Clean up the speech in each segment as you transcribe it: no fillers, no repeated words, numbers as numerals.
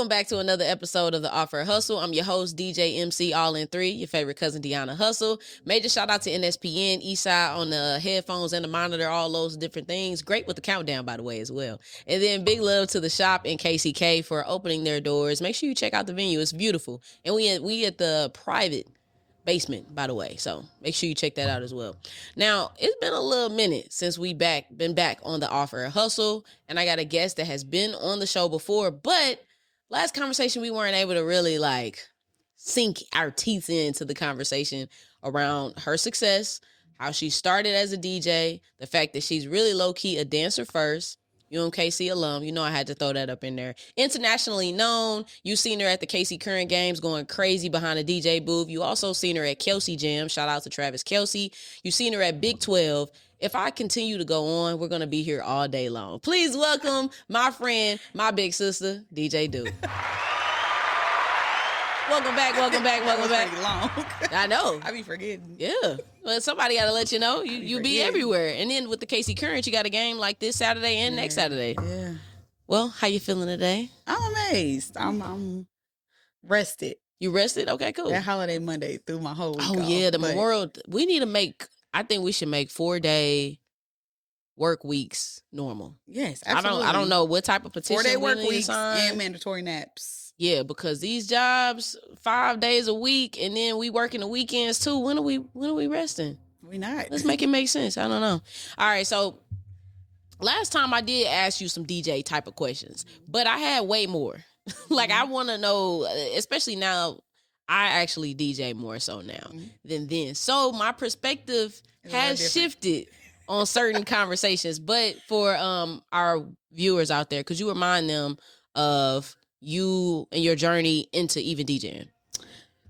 Welcome back to another episode of the Offer Hustle. I'm your host, DJ MC All in 3, your favorite cousin Deona Hustle. Major shout out to NSPN, Esai on the headphones and the monitor, all those different things. Great with the countdown, by the way, as well. And then big love to the shop and KCK for opening their doors. Make sure you check out the venue. It's beautiful. And we at the private basement, by the way, so make sure you check that out as well. Now, it's been a little minute since we been back on the Offer Hustle, and I got a guest that has been on the show before, but last conversation we weren't able to really sink our teeth into the conversation around her success, how she started as a DJ, the fact that she's really low-key a dancer first, UMKC alum. You know I had to throw that up in there. Internationally known. You seen her at the KC Current Games going crazy behind a DJ booth. You also seen her at Kelsey Jam. Shout out to Travis Kelsey. You seen her at Big 12. If I continue to go on, we're going to be here all day long. Please welcome my friend, my big sister, DJ Doop. Welcome back. Long. I know. I be forgetting. Yeah. Well, somebody got to let you know. You be everywhere. And then with the KC Current, you got a game like this Saturday and next Saturday. Yeah. Well, how you feeling today? I'm amazed. I'm rested. You rested? Okay, cool. That holiday Monday threw my whole week off, yeah, the Memorial. We need to I think we should make 4-day work weeks normal. Yes, absolutely. I don't know what type of petition 4-day work weeks sign. and mandatory naps. Yeah, because these jobs 5 days a week, and then we working the weekends too. When are we resting? We not. Let's make it make sense. I don't know. All right, so last time I did ask you some DJ type of questions, but I had way more. I want to know, especially now. I actually DJ more so now than then. So my perspective has shifted on certain conversations. But for our viewers out there, could you remind them of you and your journey into even DJing?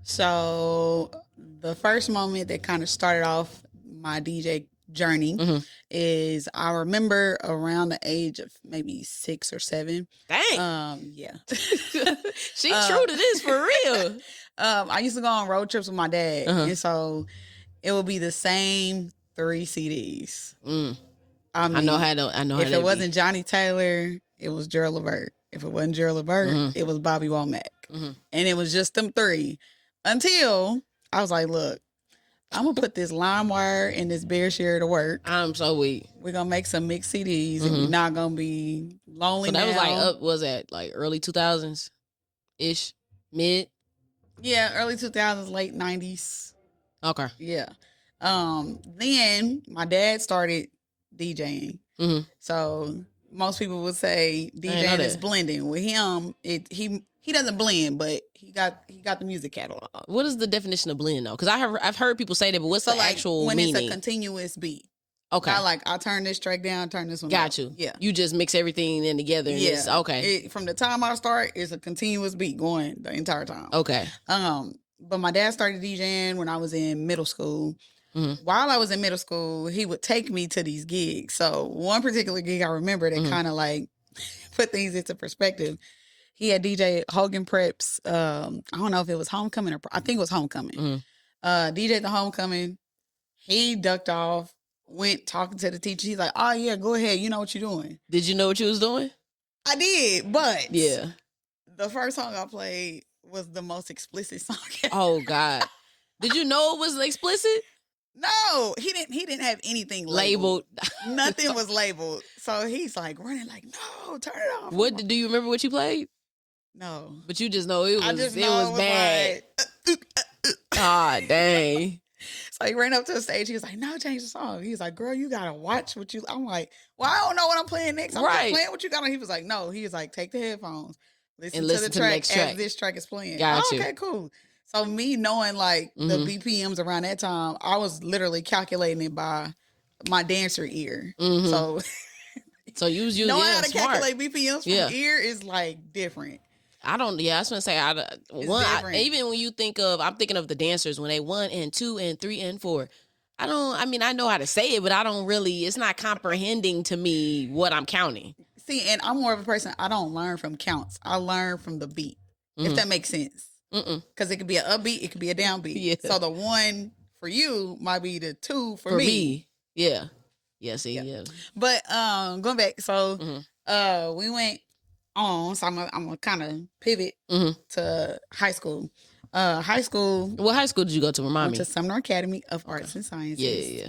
So the first moment that kind of started off my DJ journey is I remember around the age of maybe 6 or 7. Dang. Yeah. She true to this for real. I used to go on road trips with my dad, and so it would be the same 3 CDs. I know how if it wasn't Johnny Taylor, it was Gerald Levert. If it wasn't Gerald Levert, it was Bobby Womack. And it was just them 3 until I was like, look, I'm going to put this LimeWire and this Bearshare to work. I'm so weak. We're going to make some mixed CDs and we're not going to be lonely now. So that was early 2000s-ish? Mid? Yeah, early 2000s, late 90s. Okay. Yeah. Then my dad started DJing. So most people would say DJing is blending. With him, he doesn't blend, but he got the music catalog. What is the definition of blend though? Because I've heard people say that, but what's the actual meaning? When it's a continuous beat. Okay. Not I turn this track down, turn this one Got up. you. Yeah. You just mix everything in together. And it's okay. From the time I start, it's a continuous beat going the entire time. Okay. But my dad started DJing when I was in middle school. While I was in middle school, he would take me to these gigs. So one particular gig I remember that kind of put things into perspective. He had DJ Hogan Preps. I don't know if it was Homecoming or I think it was Homecoming. DJ the Homecoming. He ducked off, went talking to the teacher. He's like, oh yeah, go ahead. You know what you're doing. Did you know what you was doing? I did, but yeah, the first song I played was the most explicit song ever. Oh God. Did you know it was explicit? No, he didn't have anything labeled. Nothing was labeled. So he's running no, turn it off. Do you remember what you played? No. But you just know it was bad. Like, ah, dang. So he ran up to the stage. He was like, no, change the song. He's like, girl, you got to watch what you... I'm like, well, I don't know what I'm playing next. I'm just playing what you got on. He was like, no. He was like, take the headphones. Listen to the track as this track is playing. Gotcha. Okay, cool. So me knowing the BPMs around that time, I was literally calculating it by my dancer ear. So you was knowing how to calculate BPMs from ear is different. I was gonna say, even when you I'm thinking of the dancers when they 1 and 2 and 3 and 4. I know how to say it, but it's not comprehending to me what I'm counting. See, and I'm more of a person, I don't learn from counts. I learn from the beat, if that makes sense. Because it could be an upbeat, it could be a downbeat. Yeah. So the 1 for you might be the 2 for me. Yeah. Yeah, see, yeah. But going back, so we went on. So I'm gonna kind of pivot to high school. High school. What high school did you go to? Remind Went me. to Sumner Academy of Arts and Sciences. Yeah.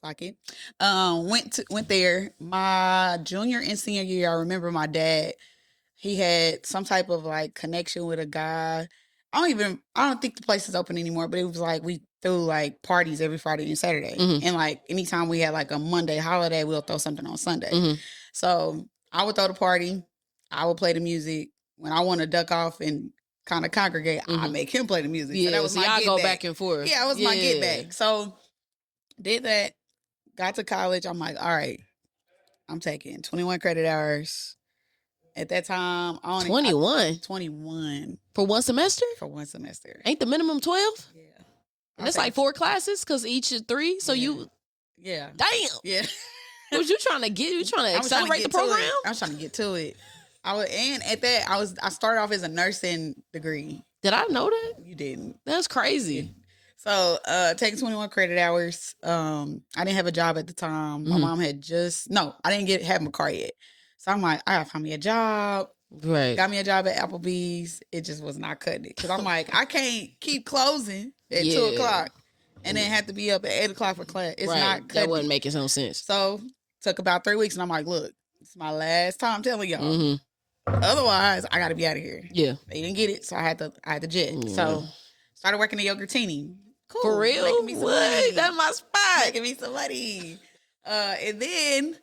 Clock it. Went there. My junior and senior year, I remember my dad, he had some type of like connection with a guy. I don't think the place is open anymore, but it was like we threw like parties every Friday and Saturday. And like anytime we had like a Monday holiday, we'll throw something on Sunday. So I would throw the party. I would play the music. When I want to duck off and kind of congregate, I make him play the music. Yeah, so that was my y'all get go back and forth. Yeah, it was my get back. So did that. Got to college. I'm like, all right, I'm taking 21 credit hours. At that time, 21 for one semester. Ain't the minimum 12? Yeah, and it's like 4 classes because each is 3. So damn. Yeah. What you trying to get? You trying to accelerate the program? I was trying to get to it. I started off as a nursing degree. Did I know that? You didn't. That's crazy. So, taking 21 credit hours. I didn't have a job at the time. My mom had I didn't have my car yet. So I'm like, I gotta find me a job. Right. Got me a job at Applebee's. It just was not cutting it. Cause I'm like, I can't keep closing at 2:00 and then have to be up at 8:00 for class. It's not cutting. That wasn't making some sense. So took about 3 weeks and I'm like, look, it's my last time telling y'all. Otherwise, I gotta be out of here. Yeah. They didn't get it, so I had to jet. So started working at Yogurtini. Cool. For real? Making me some money. That's my spot. Making me some money. And then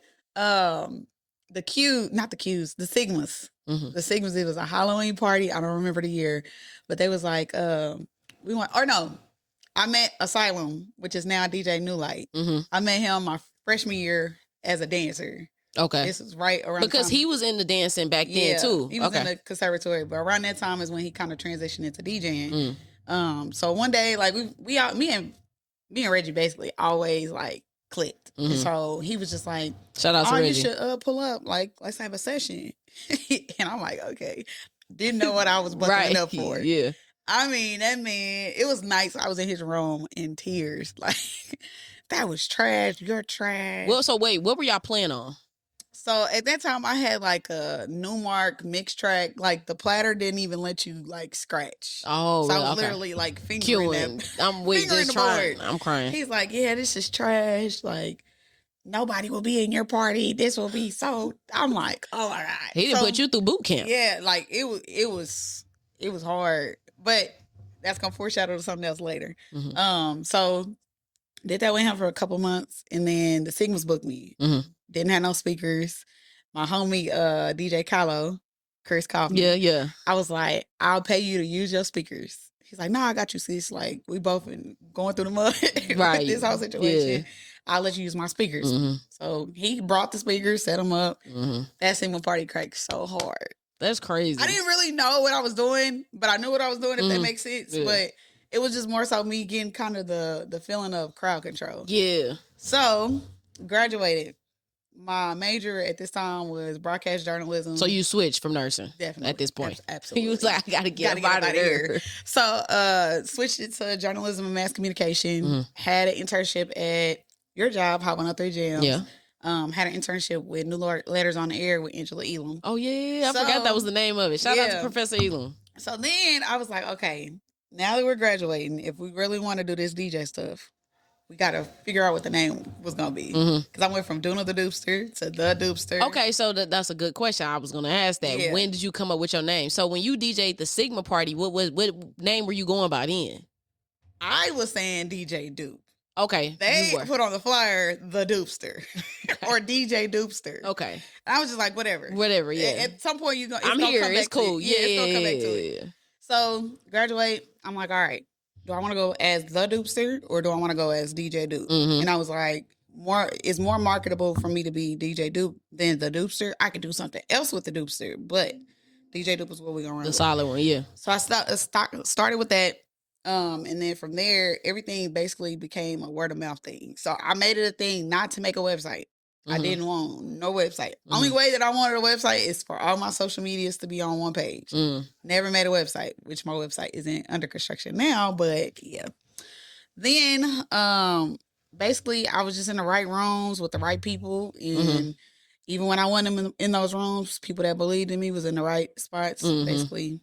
the Sigmas. The Sigmas, it was a Halloween party. I don't remember the year, but they was like, I met Asylum, which is now DJ New Light. I met him my freshman year as a dancer. Okay. This was right around because he was in the dancing back then too. He was in the conservatory, but around that time is when he kind of transitioned into DJing. So one day, like me and Reggie basically always like clicked. And so he was just like, shout out to Reggie. You should pull up, like let's have a session. And I'm like, okay. Didn't know what I was buckling up for. Yeah. I mean, that man, it was nice. I was in his room in tears. Like, that was trash. You're trash. Well, so wait, what were y'all playing on? So at that time, I had like a Newmark mix track. Like the platter didn't even let you like scratch. Oh, so I was literally like fingering I'm just trying. I'm crying. He's like, yeah, this is trash. Like nobody will be in your party. This will be so. I'm like, oh my god. He didn't put you through boot camp. Yeah, like it was hard, but that's gonna foreshadow to something else later. So did that with him for a couple months, and then the Sigmas booked me. Didn't have no speakers. My homie DJ Kylo, Chris called me. Yeah. I was like, I'll pay you to use your speakers. He's like, no, I got you, sis. Like, we both been going through the mud with this whole situation. Yeah. I'll let you use my speakers. So he brought the speakers, set them up. That Sigma party cracked so hard. That's crazy. I didn't really know what I was doing, but I knew what I was doing, if that makes sense. Yeah. But it was just more so me getting kind of the feeling of crowd control. Yeah. So, graduated. My major at this time was broadcast journalism. So you switched from nursing? Definitely. At this point? Absolutely. You was like, I gotta get out of here. So, switched it to journalism and mass communication. Had an internship at your job, Hot 103 Jams. Yeah. Had an internship with New Letters on the Air with Angela Elam. Oh, yeah. I forgot that was the name of it. Shout out to Professor Elam. So then I was like, okay, now that we're graduating, if we really want to do this DJ stuff, we got to figure out what the name was going to be. Because I went from Doona the Doopster to The Doopster. Okay, so that's a good question. I was going to ask that. Yeah. When did you come up with your name? So when you DJ'd the Sigma party, what name were you going by then? I was saying DJ Doop. Okay. They put on the flyer The Doopster or DJ Doopster. Okay. And I was just like, whatever. Whatever, yeah. At some point, I'm here. It's cool. Yeah, it's going to come back to it. So, graduate. I'm like, all right. Do I want to go as The Doopster or do I want to go as DJ Doop? And I was like, it's more marketable for me to be DJ Doop than The Doopster. I could do something else with The Doopster, but DJ Doop is what we're going to run with. The solid one, yeah. So I started with that. And then from there, everything basically became a word of mouth thing. So I made it a thing not to make a website. I didn't want no website. Only way that I wanted a website is for all my social medias to be on one page. Never made a website, which my website isn't under construction now, but yeah. Then basically I was just in the right rooms with the right people and even when I wasn't in those rooms, people that believed in me was in the right spots, basically.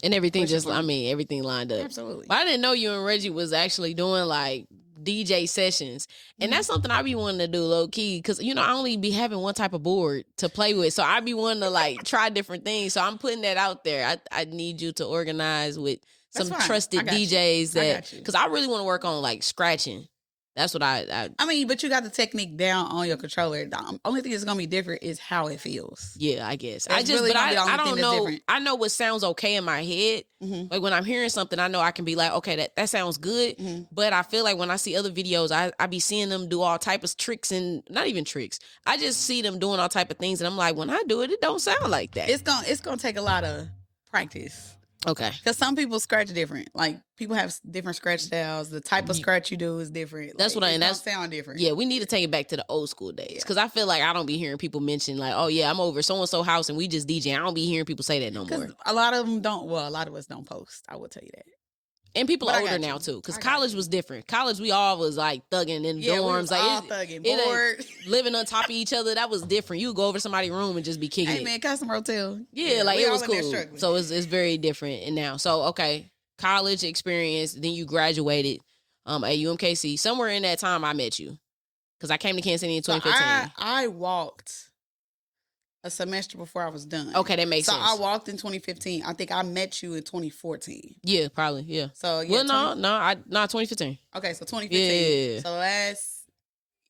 And everything everything lined up. Absolutely. But I didn't know you and Reggie was actually doing like DJ sessions. And that's something I be wanting to do low key. Cause I only be having one type of board to play with. So I be wanting to like try different things. So I'm putting that out there. I need you to organize with some trusted DJs cause I really want to work on like scratching. That's what I mean, but you got the technique down on your controller. The only thing that's gonna be different is how it feels. Yeah, I guess. I don't know. I know what sounds okay in my head. Like when I'm hearing something, I know I can be like, okay, that sounds good. But I feel like when I see other videos, I be seeing them do all type of tricks and not even tricks. I just see them doing all type of things, and I'm like, when I do it, it don't sound like that. It's gonna take a lot of practice. Okay. Because some people scratch different. Like, people have different scratch styles. The type of scratch you do is different. That's like, that sound different. Yeah, we need to take it back to the old school days. Because I feel like I don't be hearing people mention, like, oh, yeah, I'm over so-and-so house and we just DJ. I don't be hearing people say that no more. A lot of them don't. Well, a lot of us don't post. I will tell you that. And people are older now, too. Because college was different. College, we all was, like, thugging in dorms. We was all thugging. Bored. Living on top of each other. That was different. You go over somebody's room and just be kicking it. Hey, man, customer hotel. Yeah, like, it was cool. So, it's very different now. So, okay, college experience. Then you graduated at UMKC. Somewhere in that time, I met you. Because I came to Kansas City in 2015. So I walked a semester before I was done. Okay, that makes sense. So I walked in 2015. I think I met you in 2014. Yeah, probably. Yeah. So yeah. Well, no, 2015. Okay, so 2015. Yeah. So last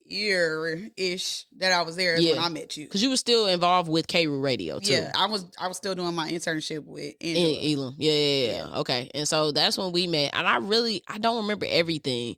year-ish that I was there is when I met you. Because you were still involved with K-Roo Radio too. Yeah, I was still doing my internship with Elam. Yeah. Okay, and so that's when we met. And I don't remember everything.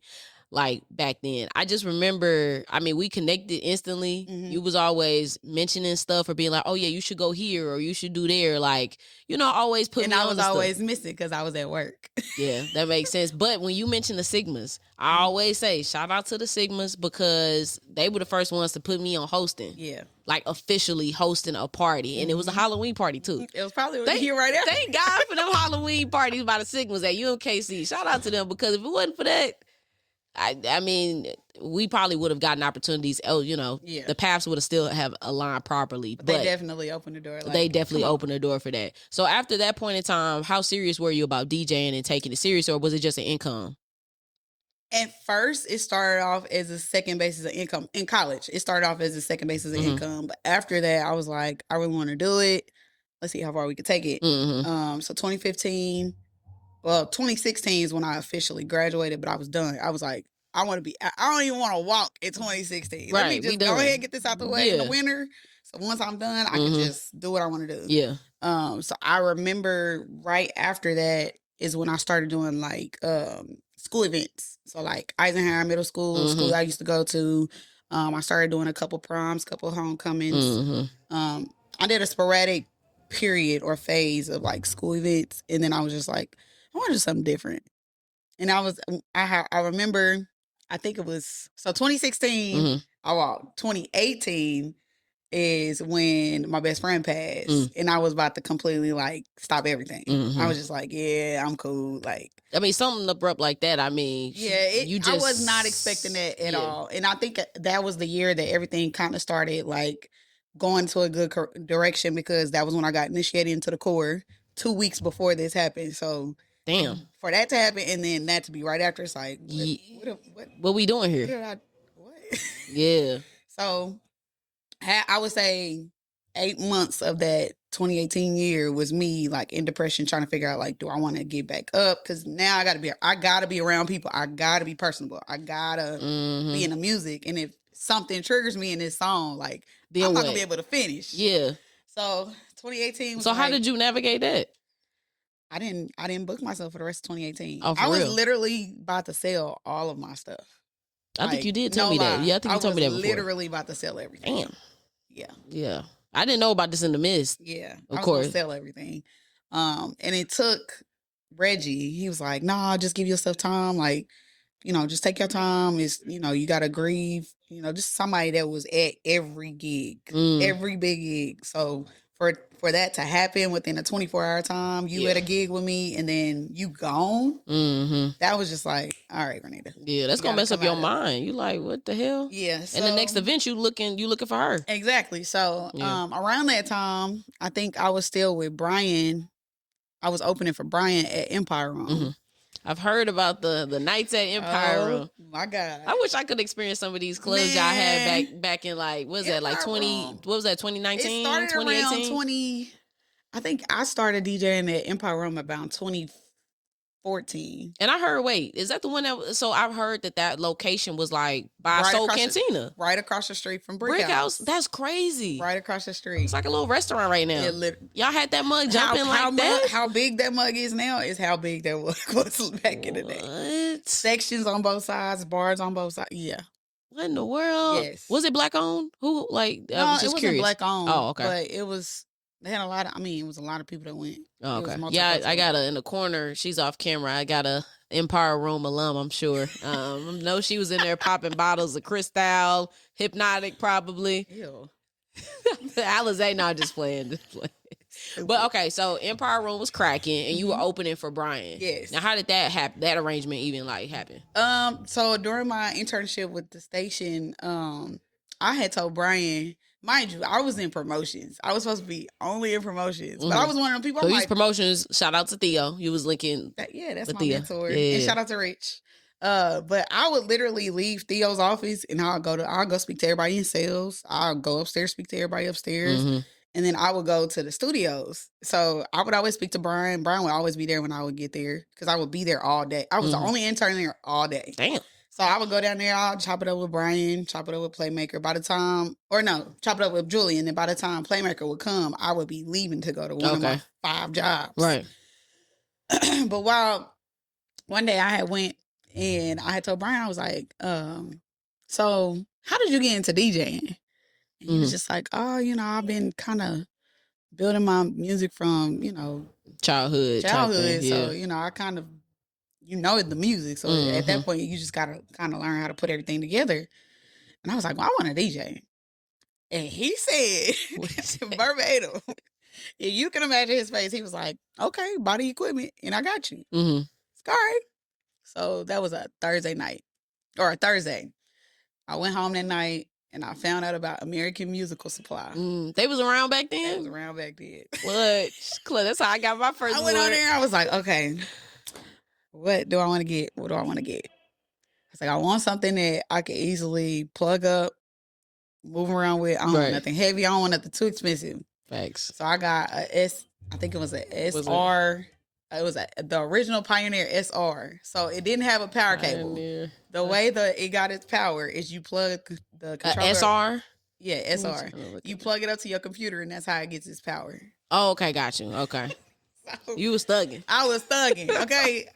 Like back then, I just remember, we connected instantly. You was always mentioning stuff or being like, oh yeah, you should go here or you should do there. Like, always putting me on. And I was always missing because I was at work. Yeah, that makes sense. But when you mention the Sigmas, I always say shout out to the Sigmas because they were the first ones to put me on hosting. Yeah. Like officially hosting a party. And it was a Halloween party too. It was probably here right now. Thank God for them Halloween parties by the Sigmas at UMKC. Shout out to them because if it wasn't for that, we probably would have gotten opportunities. The paths would have still have aligned properly. But they definitely opened the door. They definitely opened the door for that. So after that point in time, how serious were you about DJing and taking it serious, or was it just an income? At first, it started off as a second basis of income. In college, it started off as a second basis of income. But after that, I was like, I really want to do it. Let's see how far we could take it. So 2015. Well, 2016 is when I officially graduated, but I was done. I was like, I don't even want to walk in 2016. Let me just go ahead and get this out the way in the winter. So once I'm done, I can just do what I want to do. Yeah. So I remember right after that is when I started doing like school events. So like Eisenhower Middle School, school I used to go to. I started doing a couple proms, couple homecomings. I did a sporadic period or phase of like school events. And then I was just like, I want to do something different. And I remember, I think it was, so 2016, I walked. 2018 is when my best friend passed. And I was about to completely like stop everything. I was just like, yeah, I'm cool. Like, something abrupt like that. I was not expecting that at all. And I think that was the year that everything kind of started like going to a good direction because that was when I got initiated into the Corps 2 weeks before this happened. So, damn. For that to happen and then that to be right after, it's like, what we doing here? What? Yeah. So, I would say 8 months of that 2018 year was me like in depression, trying to figure out like, do I want to get back up? Because now I gotta be around people. I gotta be personable. I gotta be in the music. And if something triggers me in this song, like I'm not gonna be able to finish. Yeah. So 2018 was so how did you navigate that? I didn't book myself for the rest of 2018. Oh, I was literally about to sell all of my stuff. I think you did tell me that. Yeah, I think you told me that before. Literally about to sell everything. Damn. Yeah. Yeah. I didn't know about this in the midst. Yeah. Of course. I was going to sell everything. And it took Reggie. He was like, nah, just give yourself time. Like, just take your time. It's, you got to grieve. Just somebody that was at every gig, every big gig. So for that to happen within a 24-hour time, you at a gig with me and then you gone, that was just like, all right, Renita. Yeah, that's gonna mess up your mind. You like, what the hell? Yeah. So, and the next event you looking for her. Exactly. So around that time, I think I was still with Brian. I was opening for Brian at Empire Room. Mm-hmm. I've heard about the nights at Empire Room. My God. I wish I could experience some of these clubs y'all had back in like, what was that, like 2019? It started 2018? Around 20, I think I started DJing at Empire Room about 2014. And I heard, wait, is that the one that, so I've heard that location was like by Soul Cantina. Right across the street from Brick House. That's crazy. Right across the street. It's like a little restaurant right now. Y'all had that mug jumping like that? How big that mug is now is how big that was back in the day. Sections on both sides, bars on both sides. Yeah. What in the world? Yes. Was it black owned? Who, like, no, I was just it wasn't curious. black owned. Oh, okay. But it was, they had a lot of, it was a lot of people that went. Oh, okay. Yeah, I got in the corner. She's off camera. I got a Empire Room alum, I'm sure. No, she was in there popping bottles of Cristal, Hypnotic, probably. Ew. Alizé, not just playing. But okay, so Empire Room was cracking, and you were opening for Brian. Yes. Now, how did that happen? That arrangement even like happen? So during my internship with the station, I had told Brian. Mind you, I was in promotions. I was supposed to be only in promotions, but I was one of the people. So these promotions, shout out to Theo. You was linking. That's my mentor. Yeah. And shout out to Rich. But I would literally leave Theo's office and I'll go speak to everybody in sales. I'll go upstairs, speak to everybody upstairs. And then I would go to the studios. So I would always speak to Brian. Brian would always be there when I would get there because I would be there all day. I was the only intern there all day. Damn. So I would go down there, I'll chop it up with Brian, chop it up with Playmaker. Chop it up with Julian. And by the time Playmaker would come, I would be leaving to go to one of my 5 jobs. Right. But one day I had went and I had told Brian, I was like, so how did you get into DJing? And he was just like, oh, I've been kind of building my music from, childhood. So, I kind of, the music. So at that point, you just got to kind of learn how to put everything together. And I was like, well, I want to DJ. And he said, verbatim, if you can imagine his face, he was like, okay, buy the equipment and I got you. It's all right. So that was a Thursday. I went home that night and I found out about American Musical Supply. They was around back then? They was around back then. What? That's how I got my first I went on there. I was like, okay, what do I want to get? What do I want to get? I was like, I want something that I can easily plug up, move around with. I don't want nothing heavy. I don't want nothing too expensive. Facts. So I got I think it was a SR. It was the original Pioneer SR. So it didn't have a power cable. The way it got its power is you plug the controller. SR? Yeah, SR. You plug it up to your computer and that's how it gets its power. Oh, okay. Got you. Okay. So, you was thugging. I was thugging. Okay.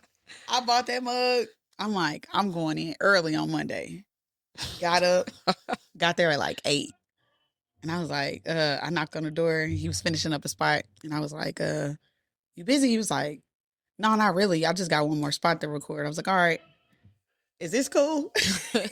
I bought that mug. I'm like, I'm going in early on Monday. Got up, got there at like 8. And I was like, I knocked on the door. He was finishing up a spot. And I was like, you busy? He was like, no, not really. I just got one more spot to record. I was like, all right, is this cool?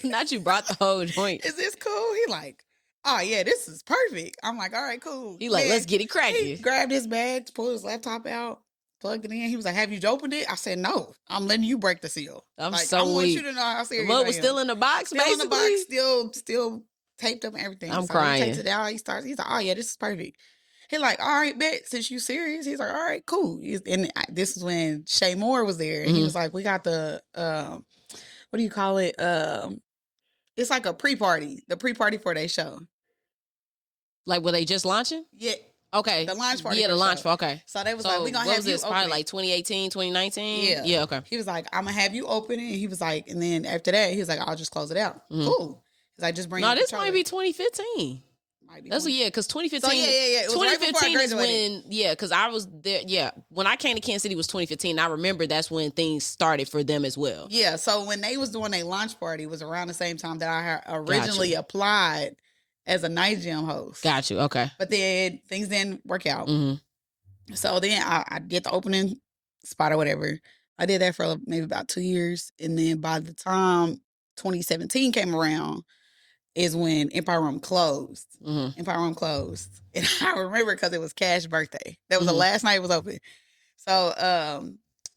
Not you brought the whole joint. Is this cool? He like, oh yeah, this is perfect. I'm like, all right, cool. He like, let's get it cracking. He grabbed his bag, pulled his laptop out, plugged it in. He was like, have you opened it? I said, no, I'm letting you break the seal. I want you to know how serious the mug was still in the box, still basically? in the box, still taped up and everything. I'm crying. He takes it out. He's like, oh yeah, this is perfect. He like, all right, bet, since you serious. He's like, all right, cool. And this is when Shay Moore was there. And he was like, we got the, what do you call it? It's like a pre-party. The pre-party for their show. Like, were they just launching? Yeah. Okay. The launch party. Yeah, the launch party. Okay. So they was like, we're going to have you open probably like 2018, 2019? Yeah. Yeah, okay. He was like, I'm going to have you open it. And he was like, and then after that, he was like, I'll just close it out. Cool. He's like, just bring it. No, this might be 2015. That's because 2015. So yeah. It was 2015 right is when, because I was there. Yeah, when I came to Kansas City was 2015. I remember that's when things started for them as well. Yeah, so when they was doing a launch party was around the same time that I had originally applied as a night gym host. Got you. Okay, but then things didn't work out. So then I did the opening spot or whatever. I did that for maybe about 2 years, and then by the time 2017 came around, is when Empire Room closed. Empire Room closed. And I remember because it was Cash's birthday. That was the last night it was open. So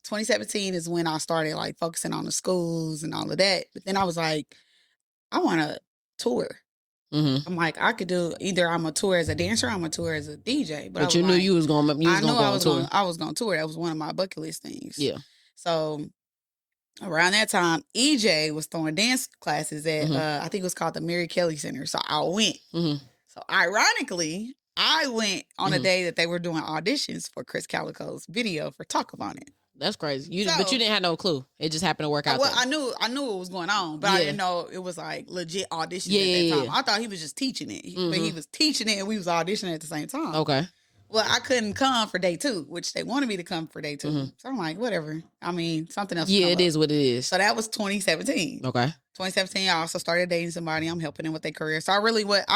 2017 is when I started like focusing on the schools and all of that. But then I was like, I want to tour. I'm like, I could do either I'm a tour as a dancer, or I'm a tour as a DJ. But you knew you was going to go on tour. I was going to tour. That was one of my bucket list things. Yeah. So around that time, EJ was throwing dance classes at, I think it was called the Mary Kelly Center. So I went. So ironically, I went on a day that they were doing auditions for Chris Calico's video for Talk About It. That's crazy. But you didn't have no clue. It just happened to work out. Well, I knew what was going on, but I didn't know it was like legit auditions at that time. I thought he was just teaching it, but he was teaching it and we was auditioning at the same time. Okay. Well, I couldn't come for day 2, which they wanted me to come for day 2. So I'm like, whatever. I mean, something else. Yeah, it is what it is. So that was 2017. Okay. 2017, I also started dating somebody. I'm helping them with their career. So I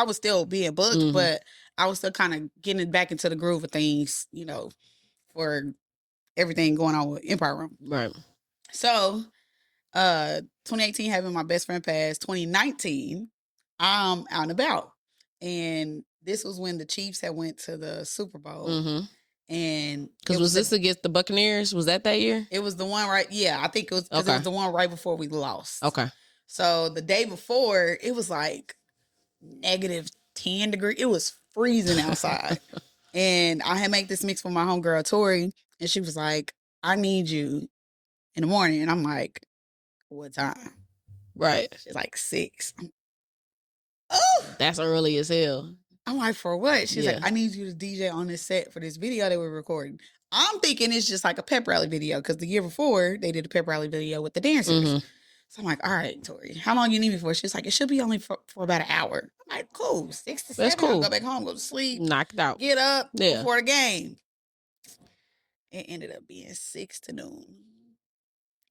was still being booked, but I was still kind of getting back into the groove of things, you know, for everything going on with Empire Room. Right. So 2018 having my best friend pass. 2019, I'm out and about. And this was when the Chiefs had went to the Super Bowl. And because was this against the Buccaneers? Was that year? It was the one right. Yeah, I think it was because it was the one right before we lost. Okay. So the day before, it was like -10 degrees. It was freezing outside. And I had made this mix with my homegirl Tori, and she was like, "I need you in the morning." And I'm like, "What time?" Right. She's like 6. Oh, that's early as hell. I'm like, "For what?" She's like, "I need you to DJ on this set for this video that we're recording." I'm thinking it's just like a pep rally video because the year before they did a pep rally video with the dancers. So I'm like, "All right, Tori, how long you need me for?" She's like, "It should be only for about an hour." I'm like, "Cool, 6 to 7. That's cool. I'll go back home, go to sleep, knock it out, get up before the game." It ended up being 6 to noon.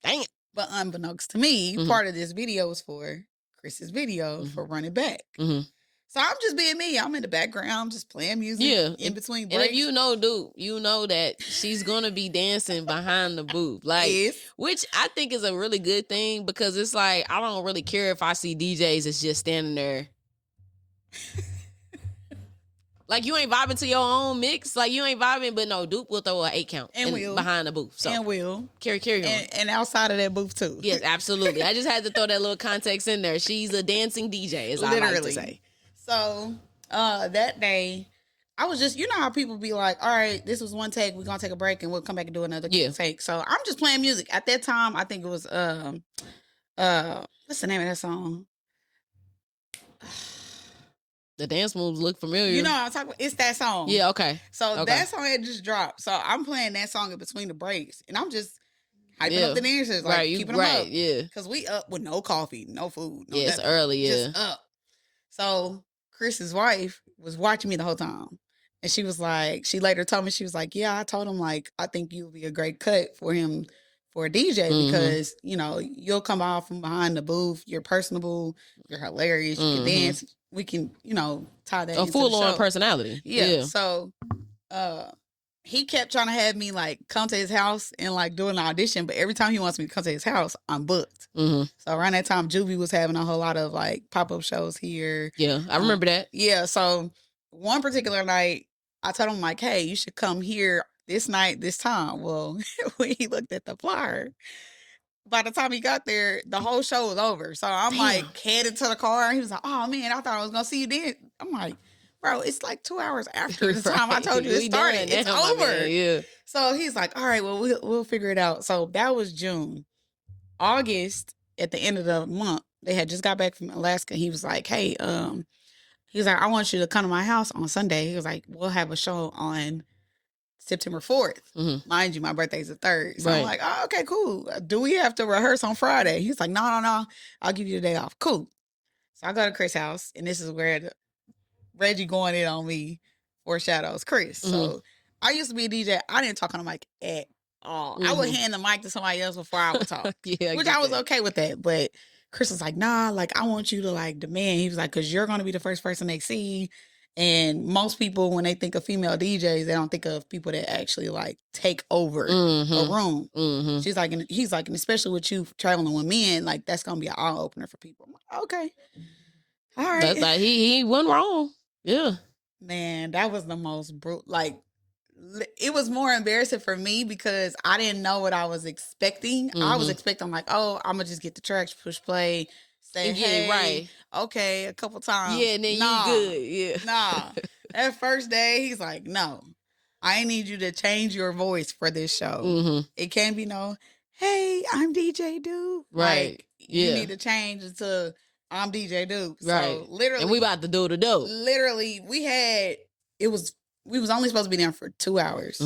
Dang it. But unbeknownst to me, part of this video was for Chris's video for Running Back. So I'm just being me. I'm in the background, just playing music in between breaks. And if you know Doop, you know that she's going to be dancing behind the booth. Like, which I think is a really good thing because it's like, I don't really care if I see DJs that's just standing there. Like, you ain't vibing to your own mix. Like, you ain't vibing, but no, Doop will throw an 8 count behind the booth. So and will. Carry on. And outside of that booth, too. Yes, absolutely. I just had to throw that little context in there. She's a dancing DJ, as I like to say. So, that day, I was just, you know how people be like, all right, this was one take, we're going to take a break and we'll come back and do another take. So, I'm just playing music. At that time, I think it was, what's the name of that song? The dance moves look familiar. You know what I'm talking about? It's that song. Yeah, okay. So, that song had just dropped. So, I'm playing that song in between the breaks. And I'm just hyping up the dancers, like keeping them up. Yeah. Because we up with no coffee, no food. No it's early, just up. So, Chris's wife was watching me the whole time. And she was like, she later told me, she was like, yeah, I told him, like, I think you'll be a great cut for him for a DJ because, you know, you'll come off from behind the booth. You're personable. You're hilarious. You can dance. We can, you know, tie that into the show. A full-on personality. Yeah. So, he kept trying to have me, like, come to his house and, like, do an audition. But every time he wants me to come to his house, I'm booked. So around that time, Juvie was having a whole lot of, like, pop-up shows here. Yeah, I remember that. Yeah, so one particular night, I told him, like, hey, you should come here this night, this time. Well, when he looked at the flyer, by the time he got there, the whole show was over. So I'm, like, headed to the car. And he was like, oh, man, I thought I was going to see you then. I'm like, bro, it's like 2 hours after the time I told you it started. It's over. Yeah. So he's like, all right, well, we'll figure it out. So that was June. August, at the end of the month, they had just got back from Alaska. He was like, hey, he's like, I want you to come to my house on Sunday. He was like, we'll have a show on September 4th. Mind you, my birthday's the 3rd. So I'm like, oh, okay, cool. Do we have to rehearse on Friday? He's like, no. I'll give you the day off. Cool. So I go to Chris' house, and this is where Reggie going in on me foreshadows Chris. So I used to be a DJ. I didn't talk on the mic at all. I would hand the mic to somebody else before I would talk. Which I was okay with that. But Chris was like, nah, like, I want you to, like, demand. He was like, because you're going to be the first person they see. And most people, when they think of female DJs, they don't think of people that actually, like, take over a room. She's like, and he's like, and especially with you traveling with men, like, that's going to be an eye opener for people. I'm like, okay. All right. That's like, he wasn't wrong. Yeah. Man, that was the most brutal. Like, it was more embarrassing for me because I didn't know what I was expecting. I was expecting like, oh, I'm gonna just get the tracks, push play, say And get hey, it right. okay, a couple times. Yeah, and then you good. Yeah. Nah. That first day, he's like, no, I need you to change your voice for this show. It can't be no, hey, I'm DJ Doop. Right. Like, you need to change it to I'm DJ Doop. Right. So literally, and we about to do the dope. Literally, we was only supposed to be there for 2 hours.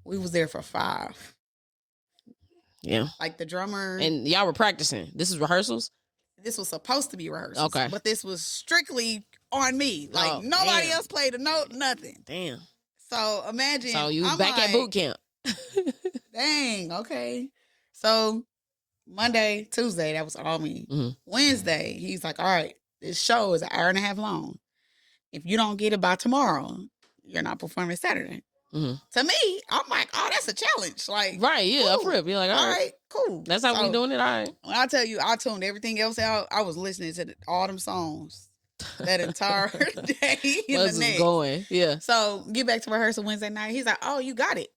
We was there for 5. Yeah. Like the drummer. And y'all were practicing. This is rehearsals? This was supposed to be rehearsals. Okay. But this was strictly on me. Like nobody else played a note, nothing. Damn. So imagine. So you was back at boot camp. Dang, okay. So Monday, Tuesday, that was all me. Wednesday, he's like, all right, this show is an hour and a half long. If you don't get it by tomorrow, you're not performing Saturday. To me, I'm like, oh, that's a challenge. Like, right, yeah, up rip. You're like, all right, cool. That's how we doing it, all right. When I tell you, I tuned everything else out. I was listening to all them songs that entire day. What's going? Yeah. So get back to rehearsal Wednesday night. He's like, oh, you got it.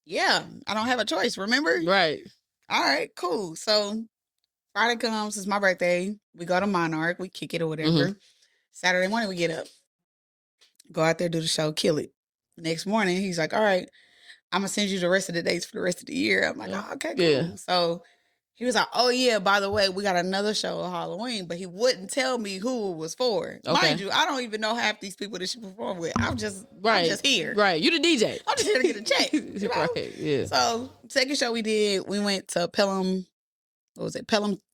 Yeah, I don't have a choice. Remember? Right. All right, cool. So Friday comes. It's my birthday. We go to Monarch. We kick it or whatever. Saturday morning, we get up, go out there, do the show, kill it. Next morning, he's like, all right, I'm going to send you the rest of the dates for the rest of the year. I'm like, oh, okay, cool. Yeah. So he was like, oh, yeah, by the way, we got another show on Halloween, but he wouldn't tell me who it was for. Okay. Mind you, I don't even know half these people that she performed with. I'm just here. Right. You the DJ. I'm just here to get a check. You know? Right, yeah. So second show we did, we went to Pelham,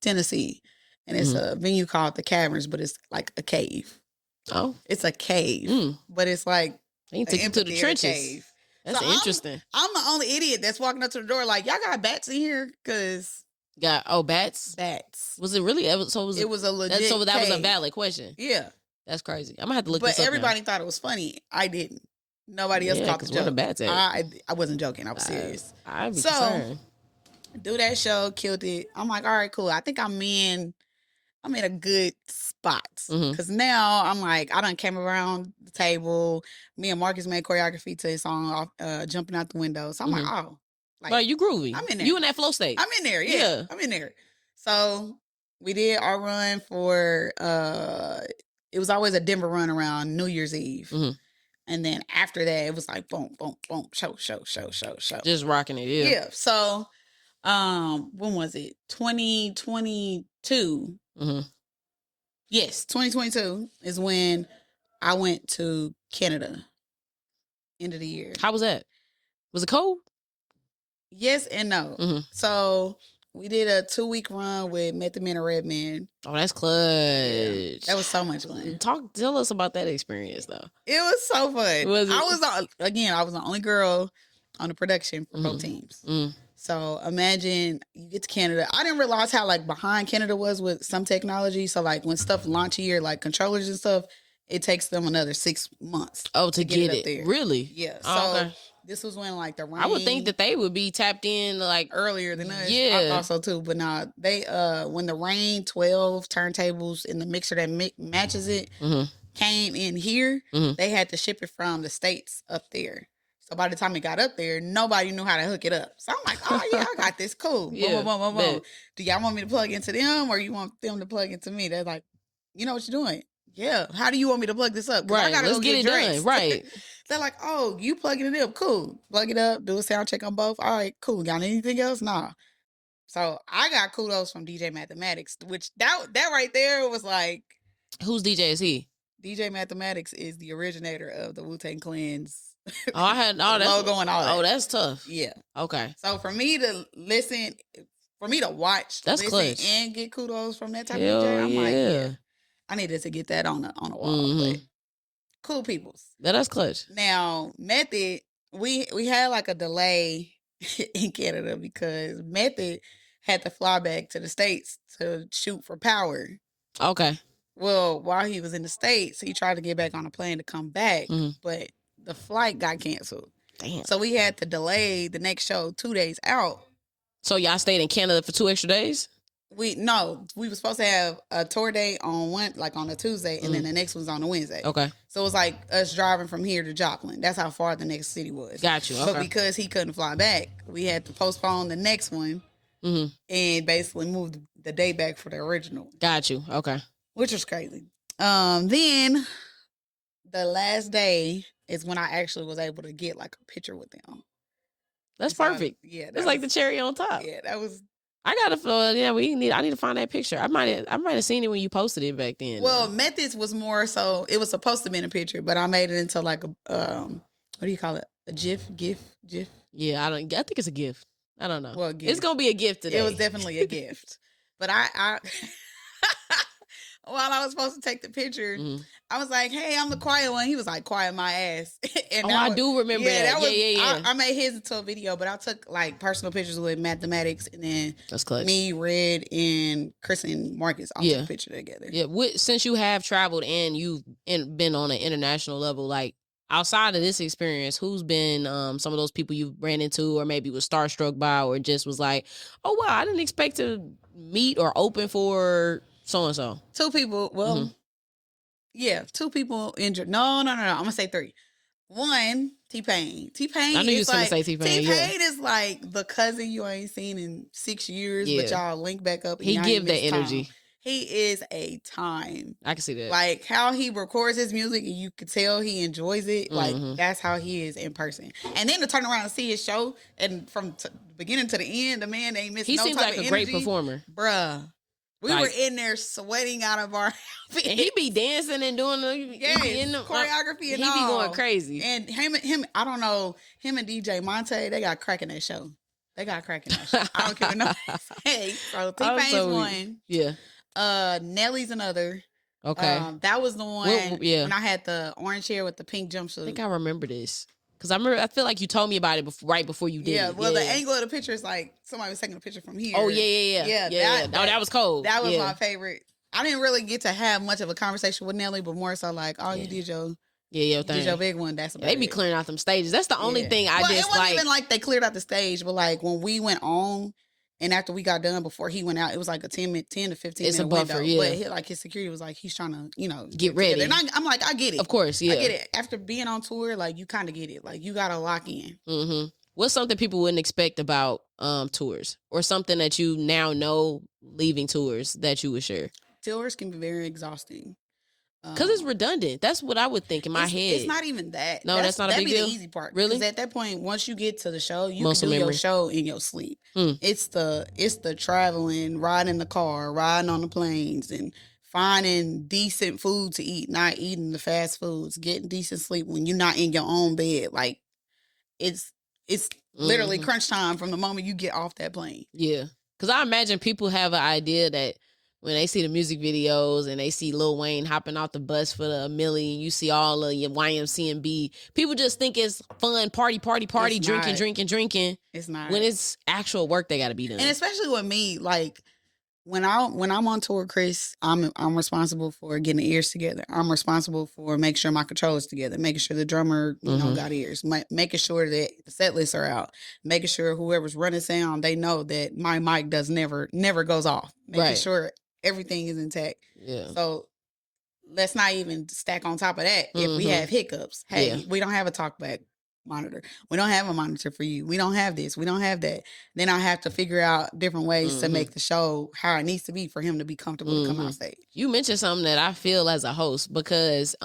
Tennessee. And it's a venue called The Caverns, but it's like a cave. Oh. It's a cave. But it's like, they take you to the trenches. Cave. That's so interesting. I'm the only idiot that's walking up to the door like, y'all got bats in here? Because... bats? Bats. Was it really? It was a legit So that cave. Was a valid question. Yeah. That's crazy. I'm going to have to look this up. But everybody thought it was funny. I didn't. Nobody else caught the joke. Where the bats at? I wasn't joking. I was serious. I'd be concerned. Do that show, killed it. I'm like, all right, cool. I think I'm in a good spot. Because now I'm like, I done came around the table. Me and Marcus made choreography to his song, Jumping Out the Window. So I'm like, oh. Like, right, you groovy. I'm in there. You in that flow state. I'm in there, yeah. I'm in there. So we did our run for, it was always a Denver run around New Year's Eve. And then after that, it was like, boom, boom, boom, show. Just rocking it, yeah. Yeah. So, when was it? 2022. Yes, 2022 is when I went to Canada. End of the year. How was that? Was it cold? Yes and no. So we did a 2-week run with Method Man and Redman. Oh, that's clutch. Yeah, that was so much fun. Tell us about that experience, though. It was so fun. Was it? I was the only girl on the production for both teams. So imagine you get to Canada. I didn't realize how like behind Canada was with some technology. So like when stuff launch here, like controllers and stuff, it takes them another 6 months. Oh, to get it up there. Really? Yeah. So this was when like the rain. I would think that they would be tapped in like earlier than us. Yeah. I thought so too. But nah, they when the rain 12 turntables in the mixer that matches it came in here, they had to ship it from the States up there. So by the time it got up there, nobody knew how to hook it up. So I'm like, oh yeah, I got this. Cool. Yeah, boom. Do y'all want me to plug into them or you want them to plug into me? They're like, you know what you're doing? Yeah. How do you want me to plug this up? Right. Let's get it done. Right. They're like, oh, you plugging it up. Cool. Plug it up. Do a sound check on both. All right, cool. Got anything else? Nah. So I got kudos from DJ Mathematics, which that right there was like. Whose DJ is he? DJ Mathematics is the originator of the Wu-Tang Clan's. Oh, I had all that logo and all that. Oh, that's tough. Yeah. Okay. So for me to listen, for me to watch, that's listen, clutch. And get kudos from that type of DJ, I'm like, yeah, I needed to get that on a wall. But cool peoples. That's clutch. Now, Method, we had like a delay in Canada because Method had to fly back to the States to shoot for Power. Okay. Well, while he was in the States, he tried to get back on a plane to come back, but the flight got canceled. Damn. So we had to delay the next show 2 days out. So y'all stayed in Canada for 2 extra days? We were supposed to have a tour date on a Tuesday, and then the next one's on a Wednesday. Okay. So it was like us driving from here to Joplin. That's how far the next city was. Got you. Okay. But because he couldn't fly back, we had to postpone the next one and basically move the day back for the original. Got you. Okay. Which was crazy. Then the last day is when I actually was able to get like a picture with them. That's perfect. It's like the cherry on top. Yeah, that was. I gotta feel. Yeah, I need to find that picture. I might have seen it when you posted it back then. Well, Methods was more so. It was supposed to be in a picture, but I made it into like a what do you call it? A GIF. Yeah, I think it's a gift. I don't know. Well, it's gonna be a gift today. It was definitely a gift. But I while I was supposed to take the picture, I was like, "Hey, I'm the quiet one." He was like, "Quiet my ass." And I do remember that. Yeah. I made his into a video, but I took like personal pictures with Mathematics, and then that's clutch. Me, Red, and Chris and Marcus all took a picture together. Yeah, since you have traveled and you've been on an international level, like outside of this experience, who's been some of those people you've ran into, or maybe was starstruck by, or just was like, "Oh wow, I didn't expect to meet or open for." So-and-so. 2 people. Well, yeah, 2 people injured. No. I'm going to say 3. 1, T-Pain. T-Pain. I knew you was going to say T-Pain. T-Pain is like the cousin you ain't seen in 6 years, but y'all link back up. And he give that energy. Time. He is a time. I can see that. Like how he records his music and you could tell he enjoys it. Like that's how he is in person. And then to turn around and see his show and from beginning to the end, the man ain't missing no type of energy. He seems like a great performer. Bruh. We were in there sweating out of our outfits. And he be dancing and doing the choreography and all. He be going crazy. And him, I don't know, him and DJ Monte, they got cracking that show. I don't care what nobody say. So T-Pain's one. Yeah. Nelly's another. Okay. That was the one when I had the orange hair with the pink jumpsuit. I think I remember this. Because I feel like you told me about it right before you did it. Yeah, well, the angle of the picture is like somebody was taking a picture from here. Oh, yeah. That was cold. That was my favorite. I didn't really get to have much of a conversation with Nelly, but more so like, you did your... Yeah, thing. Did your big one. That's about they be clearing out them stages. That's the only thing I just like. It wasn't even like they cleared out the stage, but like when we went on and after we got done, before he went out, it was like a 10 to 15 it's minute a buffer, window. But his security was like, he's trying to, get ready. And I'm like, I get it. Of course, yeah. I get it. After being on tour, like you kind of get it. Like you got to lock in. Mm-hmm. What's something people wouldn't expect about tours, or something that you now know leaving tours that you would share? Tours can be very exhausting. Because it's redundant. That's what I would think in my head. It's not even that. No, that's not a big deal. That'd be the easy part. Really? Because at that point, once you get to the show, you can do your show in your sleep. It's the traveling, riding the car, riding on the planes, and finding decent food to eat, not eating the fast foods, getting decent sleep when you're not in your own bed. Like it's literally crunch time from the moment you get off that plane. Yeah. Because I imagine people have an idea that when they see the music videos and they see Lil Wayne hopping off the bus for the Millie, and you see all of your YMCMB, people just think it's fun, party, drinking. It's not. When it's actual work, they got to be done. And especially with me, like when I'm on tour, Chris, I'm responsible for getting the ears together. I'm responsible for making sure my controller's together, making sure the drummer got ears, making sure that the set lists are out, making sure whoever's running sound, they know that my mic never goes off, making sure everything is intact. Yeah. So let's not even stack on top of that. If we have hiccups, we don't have a talkback monitor. We don't have a monitor for you. We don't have this. We don't have that. Then I have to figure out different ways to make the show how it needs to be for him to be comfortable to come on stage. You mentioned something that I feel as a host, because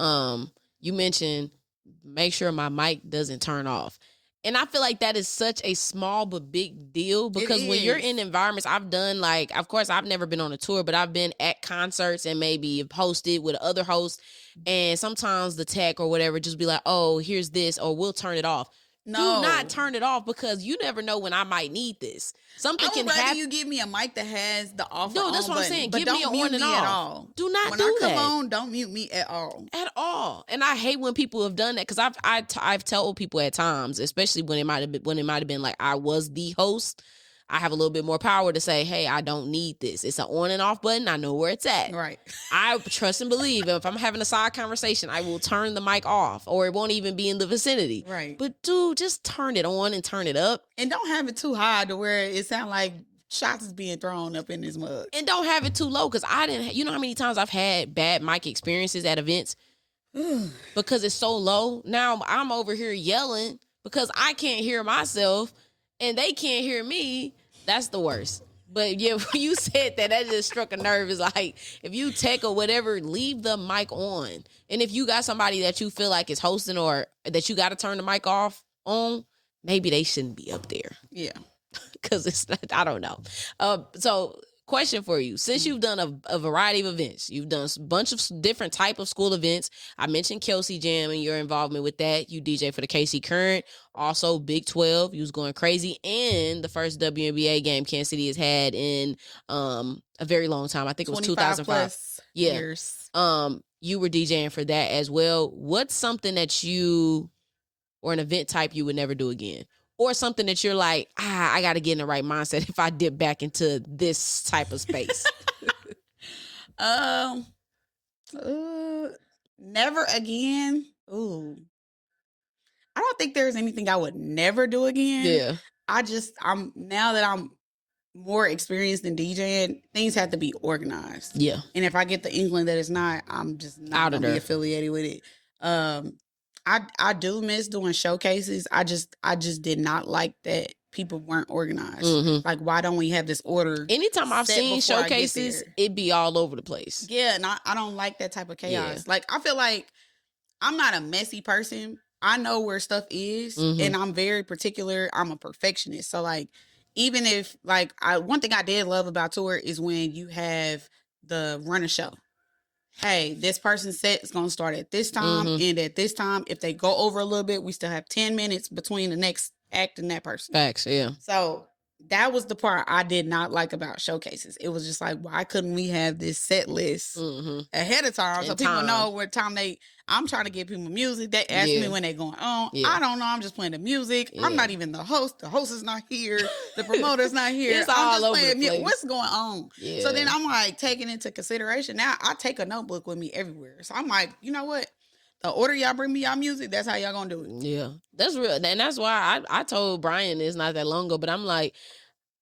you mentioned make sure my mic doesn't turn off. And I feel like that is such a small but big deal, because when you're in environments, I've done, like, of course, I've never been on a tour, but I've been at concerts and maybe hosted with other hosts. And sometimes the tech or whatever just be like, oh, here's this, or we'll turn it off. No. Do not turn it off, because you never know when I might need this. Something can happen. I would rather you give me a mic that has the off. No, that's what I'm saying. Give me an on and off. At all. Do not when do I that. come on, don't mute me at all. At all. And I hate when people have done that, because I've told people at times, especially when it might have been like I was the host, I have a little bit more power to say, hey, I don't need this. It's an on and off button. I know where it's at. Right. I trust and believe. If I'm having a side conversation, I will turn the mic off, or it won't even be in the vicinity. Right. But dude, just turn it on and turn it up. And don't have it too high to where it sounds like shots is being thrown up in this mug. And don't have it too low, because you know how many times I've had bad mic experiences at events? because it's so low. Now I'm over here yelling because I can't hear myself and they can't hear me. That's the worst. But yeah, when you said that, that just struck a nerve. It's like, if you tech or whatever, leave the mic on. And if you got somebody that you feel like is hosting or that you got to turn the mic off on, maybe they shouldn't be up there. Yeah. Because it's not, I don't know. So question for you. Since you've done a variety of events, you've done a bunch of different type of school events. I mentioned Kelsey Jam and your involvement with that. You DJ for the KC Current. Also Big 12. You was going crazy. And the first WNBA game Kansas City has had in a very long time. I think it was 2005. Years. You were DJing for that as well. What's something that you, or an event type you would never do again? Or something that you're like, I got to get in the right mindset if I dip back into this type of space. Never again. Ooh. I don't think there's anything I would never do again. Yeah. Now that I'm more experienced in DJing, things have to be organized. Yeah. And if I get the inkling that it's not, I'm just not going to be affiliated with it. I do miss doing showcases. I just did not like that people weren't organized. Mm-hmm. Like, why don't we have this order? Anytime I've seen showcases, it be all over the place. Yeah, and I don't like that type of chaos. Yeah. Like, I feel like I'm not a messy person. I know where stuff is, and I'm very particular. I'm a perfectionist. So, like, even if, like, one thing I did love about tour is when you have the run a show. Hey, this person's set is going to start at this time, and at this time, if they go over a little bit, we still have 10 minutes between the next act and that person. Facts, yeah. So that was the part I did not like about showcases. It was just like, why couldn't we have this set list ahead of time so people know what time I'm trying to give people music. They ask me when they're going on. Yeah. I don't know. I'm just playing the music. Yeah. I'm not even the host. The host is not here. The promoter's not here. It's all just over playing the place. What's going on? Yeah. So then I'm like taking into consideration. Now I take a notebook with me everywhere. So I'm like, you know what? The order y'all bring me y'all music, that's how y'all gonna do it. Yeah, that's real. And that's why I told Brian it's not that long ago, but I'm like,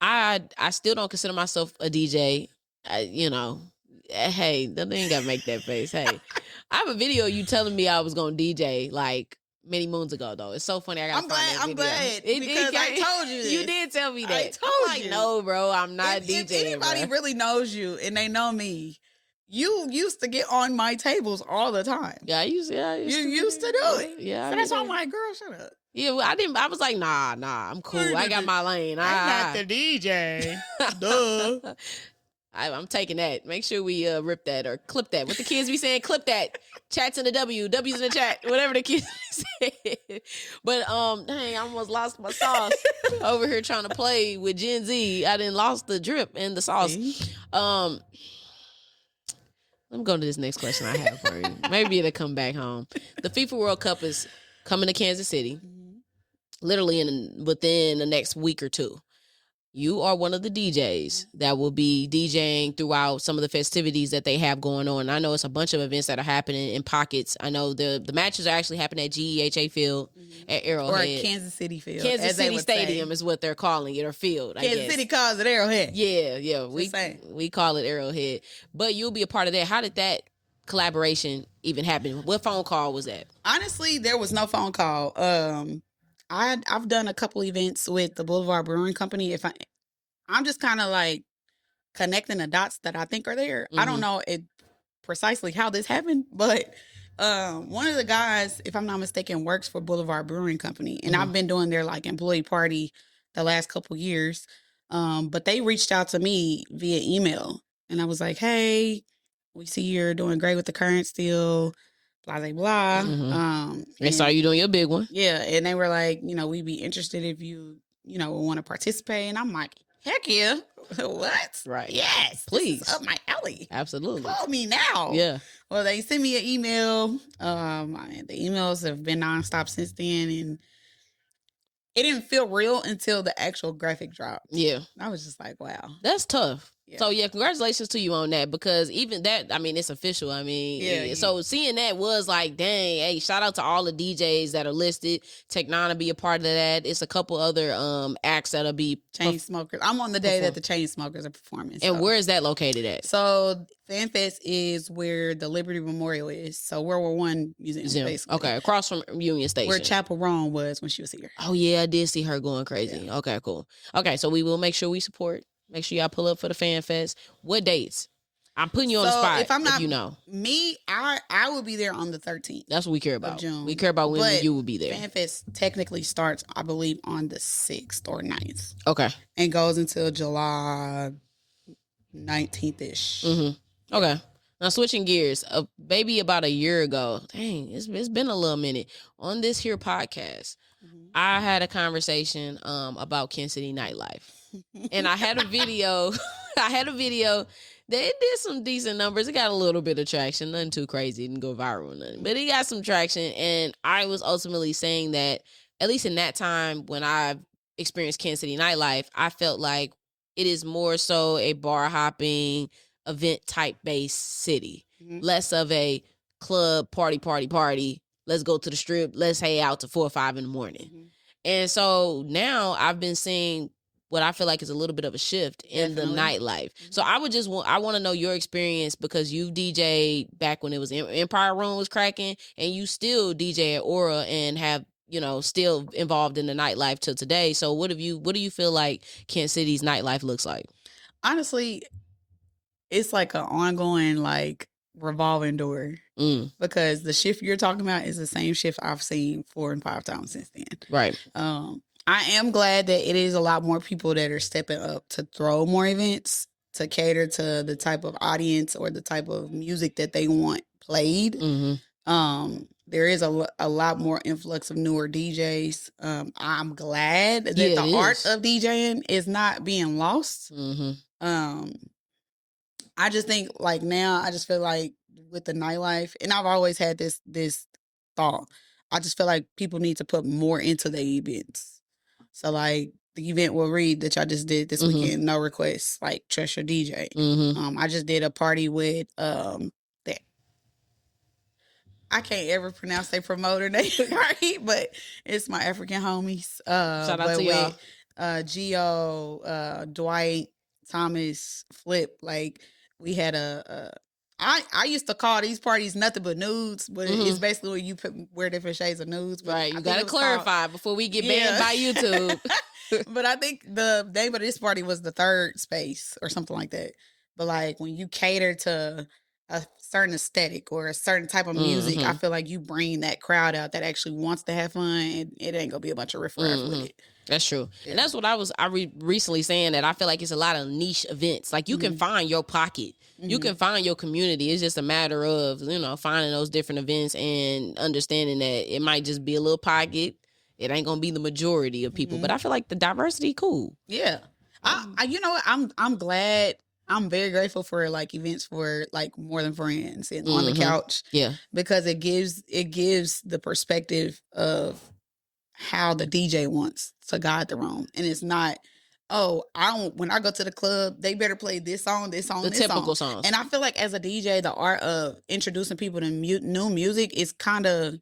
I still don't consider myself a DJ. Hey, they ain't gotta make that face. Hey, I have a video of you telling me I was gonna DJ like many moons ago, though. It's so funny. I'm glad because I told you this. You did tell me that. I told you. No, bro, I'm not DJing. If anybody really knows you and they know me, you used to get on my tables all the time. Yeah, you used to do it. Yeah, so that's why I'm like, girl, shut up. Yeah, well, I was like, nah, I'm cool. I got my lane. I'm not the DJ. Duh. I'm taking that. Make sure we rip that or clip that. What the kids be saying? Clip that. Chats in the W's in the chat. Whatever the kids say. But dang, I almost lost my sauce over here trying to play with Gen Z. I done lost the drip and the sauce. Let me go to this next question I have for you. Maybe it'll come back home. The FIFA World Cup is coming to Kansas City, literally within the next week or two. You are one of the DJs that will be DJing throughout some of the festivities that they have going on. I know it's a bunch of events that are happening in pockets. I know the matches are actually happening at GEHA Field at Arrowhead. Or Kansas City Field. Kansas City Stadium is what they're calling it, or field, I guess. Kansas City calls it Arrowhead. Yeah. We call it Arrowhead. But you'll be a part of that. How did that collaboration even happen? What phone call was that? Honestly, there was no phone call. I've done a couple events with the Boulevard Brewing Company. I'm just kind of like connecting the dots that I think are there. I don't know precisely how this happened, but one of the guys, if I'm not mistaken, works for Boulevard Brewing Company, and I've been doing their like employee party the last couple years. But they reached out to me via email, and I was like, "Hey, we see you're doing great with the current still." Blah, blah, blah. They saw you doing your big one. Yeah. And they were like, we'd be interested if you want to participate. And I'm like, heck yeah. What? Right. Yes. Please. This is up my alley. Absolutely. Call me now. Yeah. Well, they sent me an email. The emails have been nonstop since then. And it didn't feel real until the actual graphic dropped. Yeah. I was just like, wow. That's tough. So yeah, congratulations to you on that, because even that, I mean, it's official. I mean, so seeing that was like, dang, hey, shout out to all the DJs that are listed. Tech9 will be a part of that. It's a couple other acts that'll be Chainsmokers. I'm on the day that the Chainsmokers are performing. And where is that located at? So FanFest is where the Liberty Memorial is. So World War I Museum, basically. Okay, across from Union Station. Where Chapel Roan was when she was here. Oh yeah, I did see her going crazy. Yeah. Okay, cool. Okay, so we will make sure we support. Make sure y'all pull up for the Fan Fest. What dates? I'm putting you on the spot. If I'm not, I will be there on the 13th. That's what we care about. June. We care about when you will be there. Fan Fest technically starts, I believe, on the 6th or 9th. Okay. And goes until July 19th-ish. Mm-hmm. Okay. Now switching gears, maybe about a year ago, dang, it's been a little minute, on this here podcast, I had a conversation about Kansas City nightlife. And I had a video. They did some decent numbers. It got a little bit of traction. Nothing too crazy. It didn't go viral or nothing. But it got some traction. And I was ultimately saying that, at least in that time when I've experienced Kansas City nightlife, I felt like it is more so a bar hopping, event type based city. Less of a club party. Let's go to the strip. Let's hang out to 4 or 5 in the morning. And so now I've been seeing what I feel like is a little bit of a shift in the nightlife. So I want to know your experience, because you DJ'd back when it was Empire Room was cracking, and you still DJ at Aura and have, still involved in the nightlife till today. So what do you feel like Kansas City's nightlife looks like? Honestly, it's like an ongoing, like, revolving door, because the shift you're talking about is the same shift I've seen 4 and 5 times since then. Right. I am glad that it is a lot more people that are stepping up to throw more events to cater to the type of audience or the type of music that they want played. There is a lot more influx of newer DJs. I'm glad that the art of DJing is not being lost. I just think, like, now I just feel like with the nightlife, and I've always had this thought, I just feel like people need to put more into the events. So, like, the event will read that y'all just did this weekend, no requests, like Treasure DJ. I just did a party with that. I can't ever pronounce their promoter name right, but it's my African homies. Shout out to y'all. Gio, Dwight, Thomas, Flip. Like, we had I used to call these parties nothing but nudes, but it's basically where you wear different shades of nudes. But right, you gotta clarify before we get banned by YouTube. But I think the name of this party was the Third Space or something like that. But, like, when you cater to a certain aesthetic or a certain type of music, I feel like you bring that crowd out that actually wants to have fun, and it ain't gonna be a bunch of riffraff with it. That's true. Yeah. And that's what I recently saying, that I feel like it's a lot of niche events. Like, you can find your pocket. You can find your community. It's just a matter of, finding those different events and understanding that it might just be a little pocket. It ain't gonna be the majority of people. But I feel like the diversity cool. Yeah. I you know what? I'm glad. I'm very grateful for, like, events for, like, More Than Friends and On the Couch. Yeah. Because it gives the perspective of how the DJ wants to guide the room. And it's not, when I go to the club, they better play this song, this song, the this typical song. songs. And I feel like as a DJ, the art of introducing people to new music is kind of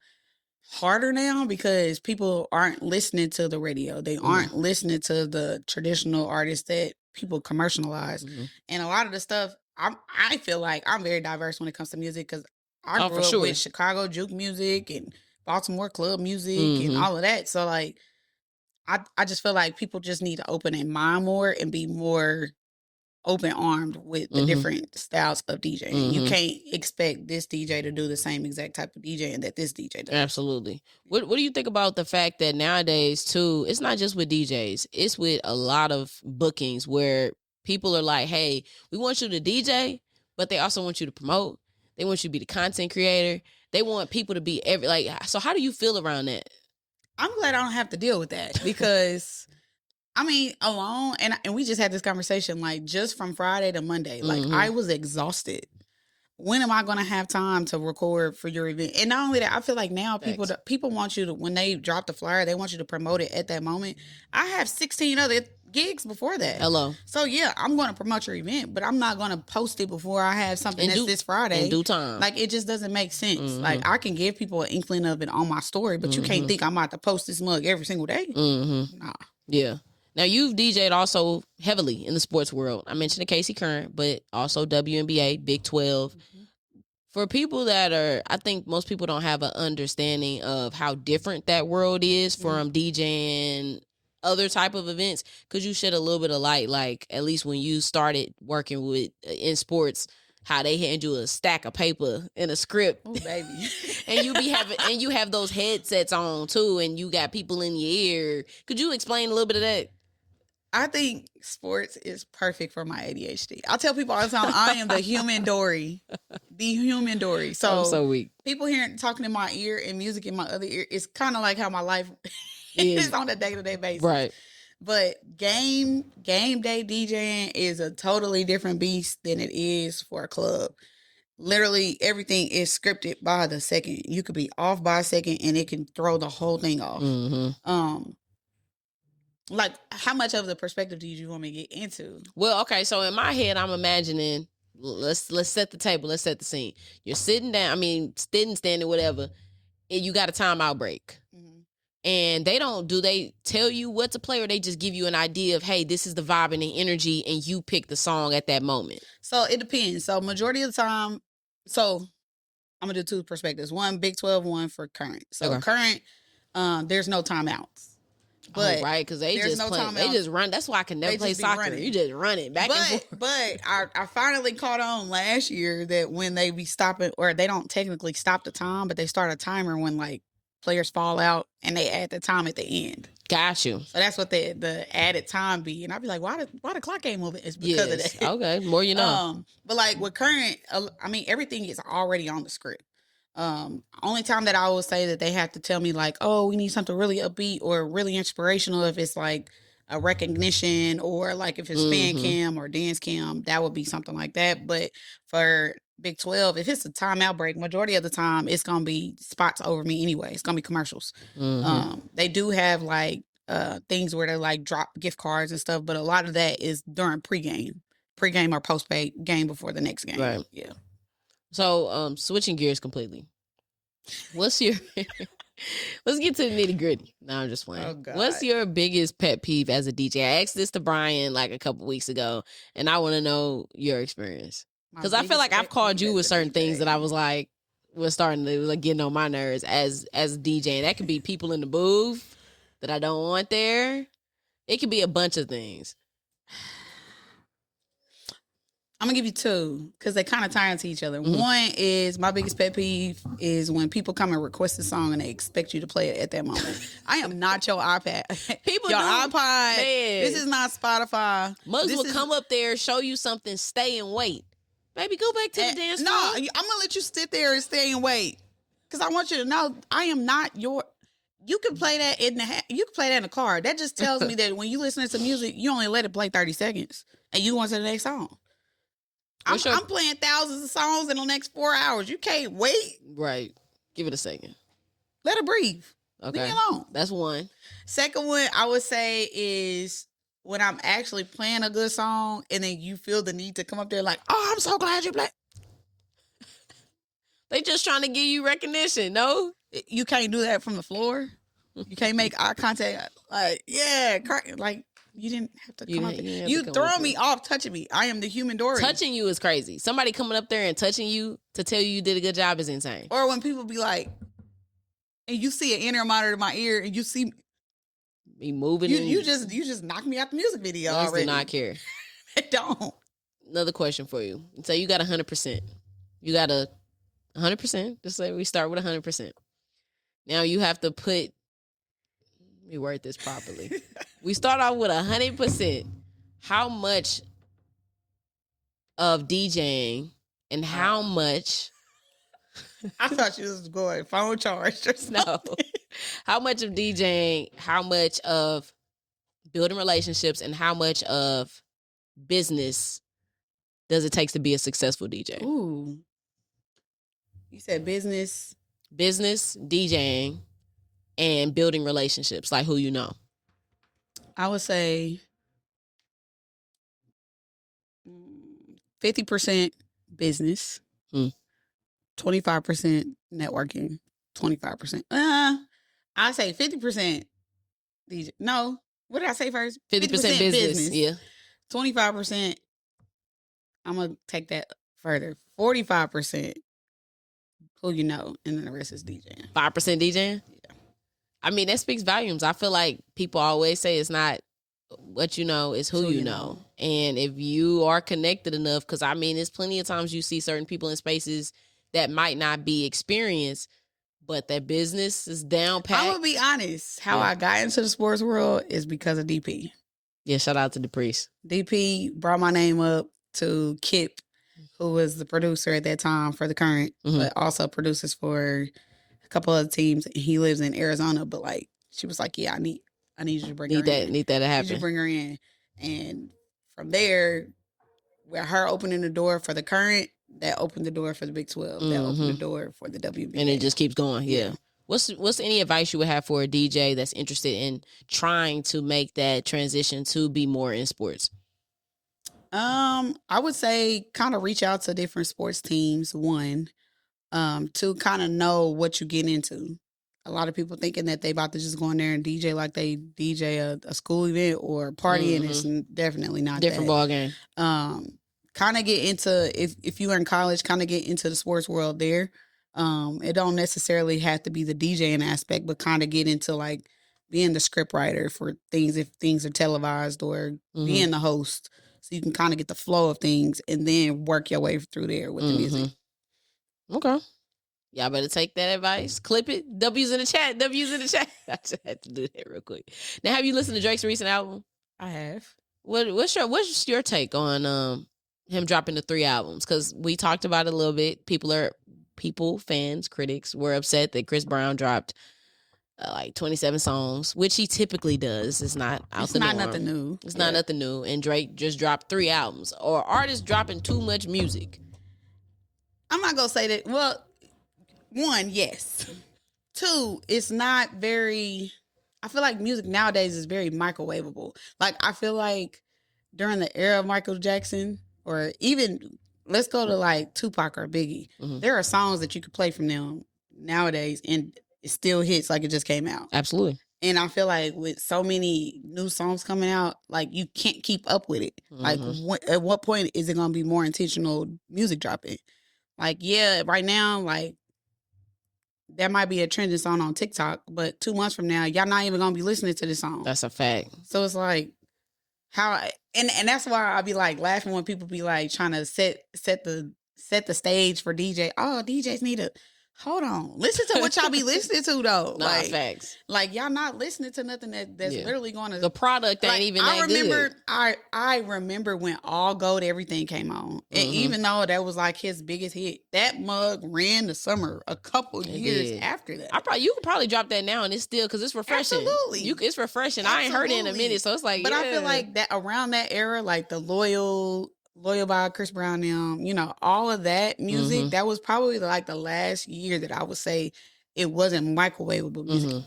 harder now, because people aren't listening to the radio. They aren't listening to the traditional artists that people commercialize. And a lot of the stuff, I feel like I'm very diverse when it comes to music, because I grew up with Chicago juke music and Baltimore club music and all of that. So, like, I just feel like people just need to open their mind more and be more open-armed with the different styles of DJing. You can't expect this DJ to do the same exact type of DJing that this DJ does. Absolutely. What do you think about the fact that nowadays, too, it's not just with DJs, it's with a lot of bookings where people are like, hey, we want you to DJ, but they also want you to promote. They want you to be the content creator. They want people to be so how do you feel around that? I'm glad I don't have to deal with that, because I mean, alone, and we just had this conversation, like, just from Friday to Monday, like, I was exhausted. When am I going to have time to record for your event? And not only that, I feel like now people want you to, when they drop the flyer, they want you to promote it at that moment. I have 16 other gigs before that. Hello. So yeah, I'm going to promote your event, but I'm not going to post it before I have something that's this Friday. In due time. Like, it just doesn't make sense. Like, I can give people an inkling of it on my story, but you can't think I'm about to post this mug every single day. Nah. Yeah. Now, you've DJ'd also heavily in the sports world. I mentioned the Casey Current, but also WNBA, Big 12. For people that are, I think most people don't have an understanding of how different that world is from DJing other type of events. Could you shed a little bit of light, like at least when you started working with in sports, how they hand you a stack of paper and a script, oh baby, and you have those headsets on too, and you got people in your ear. Could you explain a little bit of that? I think sports is perfect for my ADHD. I tell people all the time, I am the human Dory. The human Dory. So, I'm so weak. People hearing talking in my ear and music in my other ear, it's kind of like how my life is on a day-to-day basis. Right. But game day DJing is a totally different beast than it is for a club. Literally everything is scripted by the second. You could be off by a second and it can throw the whole thing off. Like, how much of the perspective do you want me to get into? Well, okay, so in my head, I'm imagining, let's set the table, let's set the scene. You're sitting down, standing, whatever, and you got a timeout break. And do they tell you what to play, or they just give you an idea of, hey, this is the vibe and the energy, and you pick the song at that moment? So it depends. So majority of the time, so I'm gonna do two perspectives. One Big 12, one for current. So current, there's no timeouts. But right, because they just run. That's why I can never play soccer. Running. You just run it back and forth. But I finally caught on last year that when they be stopping, or they don't technically stop the time, but they start a timer when like players fall out and they add the time at the end. Got you. So that's what the added time be. And I'd be like, why the clock ain't moving? It's because of that. Okay, more you know. But like with current, everything is already on the script. Only time that I will say that they have to tell me like, oh, we need something really upbeat or really inspirational, if it's like a recognition, or like if it's fan cam or dance cam, that would be something like that. But for Big 12, if it's a timeout break, majority of the time it's gonna be spots over me anyway. It's gonna be commercials. They do have like things where they like drop gift cards and stuff, but a lot of that is during pregame or post game before the next game. Right. Yeah. So, switching gears completely. What's your... Let's get to the nitty gritty. No, I'm just playing. Oh, God. What's your biggest pet peeve as a DJ? I asked this to Brian like a couple weeks ago, and I want to know your experience. Because I feel like I've called you with certain things that I was like, was starting to like getting on my nerves as a DJ. And that could be people in the booth that I don't want there. It could be a bunch of things. I'm gonna give you two because they kind of tie into each other. One is, my biggest pet peeve is when people come and request a song and they expect you to play it at that moment. I am not your iPad. Your iPod. Man. This is not Spotify. Mugs will come up there, show you something, stay and wait. Baby, go back to the dance floor. No, I'm gonna let you sit there and stay and wait because I want you to know I am not your. You can play that in the car. That just tells me that when you listen to music, you only let it play 30 seconds and you go on to the next song. I'm playing thousands of songs in the next 4 hours. You can't wait. Right. Give it a second. Let it breathe. Okay. Leave me alone. That's one. Second one I would say is when I'm actually playing a good song and then you feel the need to come up there like, oh, I'm so glad you played. They just trying to give you recognition, no? You can't do that from the floor. You can't make eye contact. Like, yeah, like, you didn't have to come up there. You throw me off touching me. I am the human Dory. Touching you is crazy. Somebody coming up there and touching you to tell you did a good job is insane. Or when people be like, and you see an in-ear monitor in my ear and you see me moving. You just knocked me out the music video already. Do not care. I don't. Another question for you. So you got 100%. You got 100%. Just say we start with 100%. Now you have to put... Let me word this properly. We start off with 100%. How much of DJing and how much... I thought you was going phone charge or something. No. How much of DJing, how much of building relationships, and how much of business does it take to be a successful DJ? Ooh. You said business? Business, DJing, and building relationships, like who you know. I would say 50% business, 25% networking, 25%. I say 50% DJ. No, what did I say first? 50% business. Yeah. 25%. I'm gonna take that further. 45% who you know, and then the rest is DJing. 5% DJing. Yeah. I mean, that speaks volumes. I feel like people always say it's not what you know, it's who you know. And if you are connected enough, because I mean, there's plenty of times you see certain people in spaces that might not be experienced, but their business is down pat. I'm gonna be honest. How I got into the sports world is because of DP. Yeah, shout out to the priest. DP brought my name up to Kip, who was the producer at that time for the Current, but also produces for a couple other teams. He lives in Arizona, but like she was like, "Yeah, I need you to bring her in. Need that to happen. Need you to bring her in." And from there, with her opening the door for the Current, that opened the door for the Big 12. That opened the door for the WBA. And it just keeps going. Yeah. What's any advice you would have for a DJ that's interested in trying to make that transition to be more in sports? I would say kind of reach out to different sports teams. One, to kind of know what you get into. A lot of people thinking that they about to just go in there and DJ like they DJ a school event or a party, and it's definitely not different ball game. Kind of get into if you're in college, kind of get into the sports world there. It don't necessarily have to be the DJing aspect, but kind of get into like being the script writer for things if things are televised, or being the host, so you can kind of get the flow of things and then work your way through there with the music. Okay. Y'all better take that advice. Clip it. W's in the chat. W's in the chat. I just had to do that real quick. Now, have you listened to Drake's recent album? I have. What's your take on him dropping the 3 albums? Because we talked about it a little bit. Fans, critics were upset that Chris Brown dropped like 27 songs, which he typically does. It's not out the norm. It's not nothing new. It's not nothing new. And Drake just dropped 3 albums. Or artists dropping too much music? I'm not gonna say that. Well, 1, yes. 2, it's not very. I feel like music nowadays is very microwavable. Like I feel like during the era of Michael Jackson, or even let's go to like Tupac or Biggie, there are songs that you could play from them nowadays and it still hits like it just came out. Absolutely. And I feel like with so many new songs coming out, like you can't keep up with it. Like at what point is it going to be more intentional music dropping? Like, yeah, right now, like that might be a trending song on TikTok, but 2 months from now, y'all not even going to be listening to this song. That's a fact. So it's like and that's why I be like laughing when people be like trying to set the stage for DJ. Oh, DJs need to hold on. Listen to what y'all be listening to though. Nah, like facts. Like y'all not listening to nothing that's literally going to. The product ain't even that good. I remember when All Gold Everything came on, and even though that was like his biggest hit, that mug ran the summer a couple years after that. You could probably drop that now, and it's still because it's refreshing. Absolutely, it's refreshing. Absolutely. I ain't heard it in a minute, so it's like. But I feel like that around that era, like the Loyal by Chris Brown, all of that music, that was probably like the last year that I would say it wasn't microwavable music.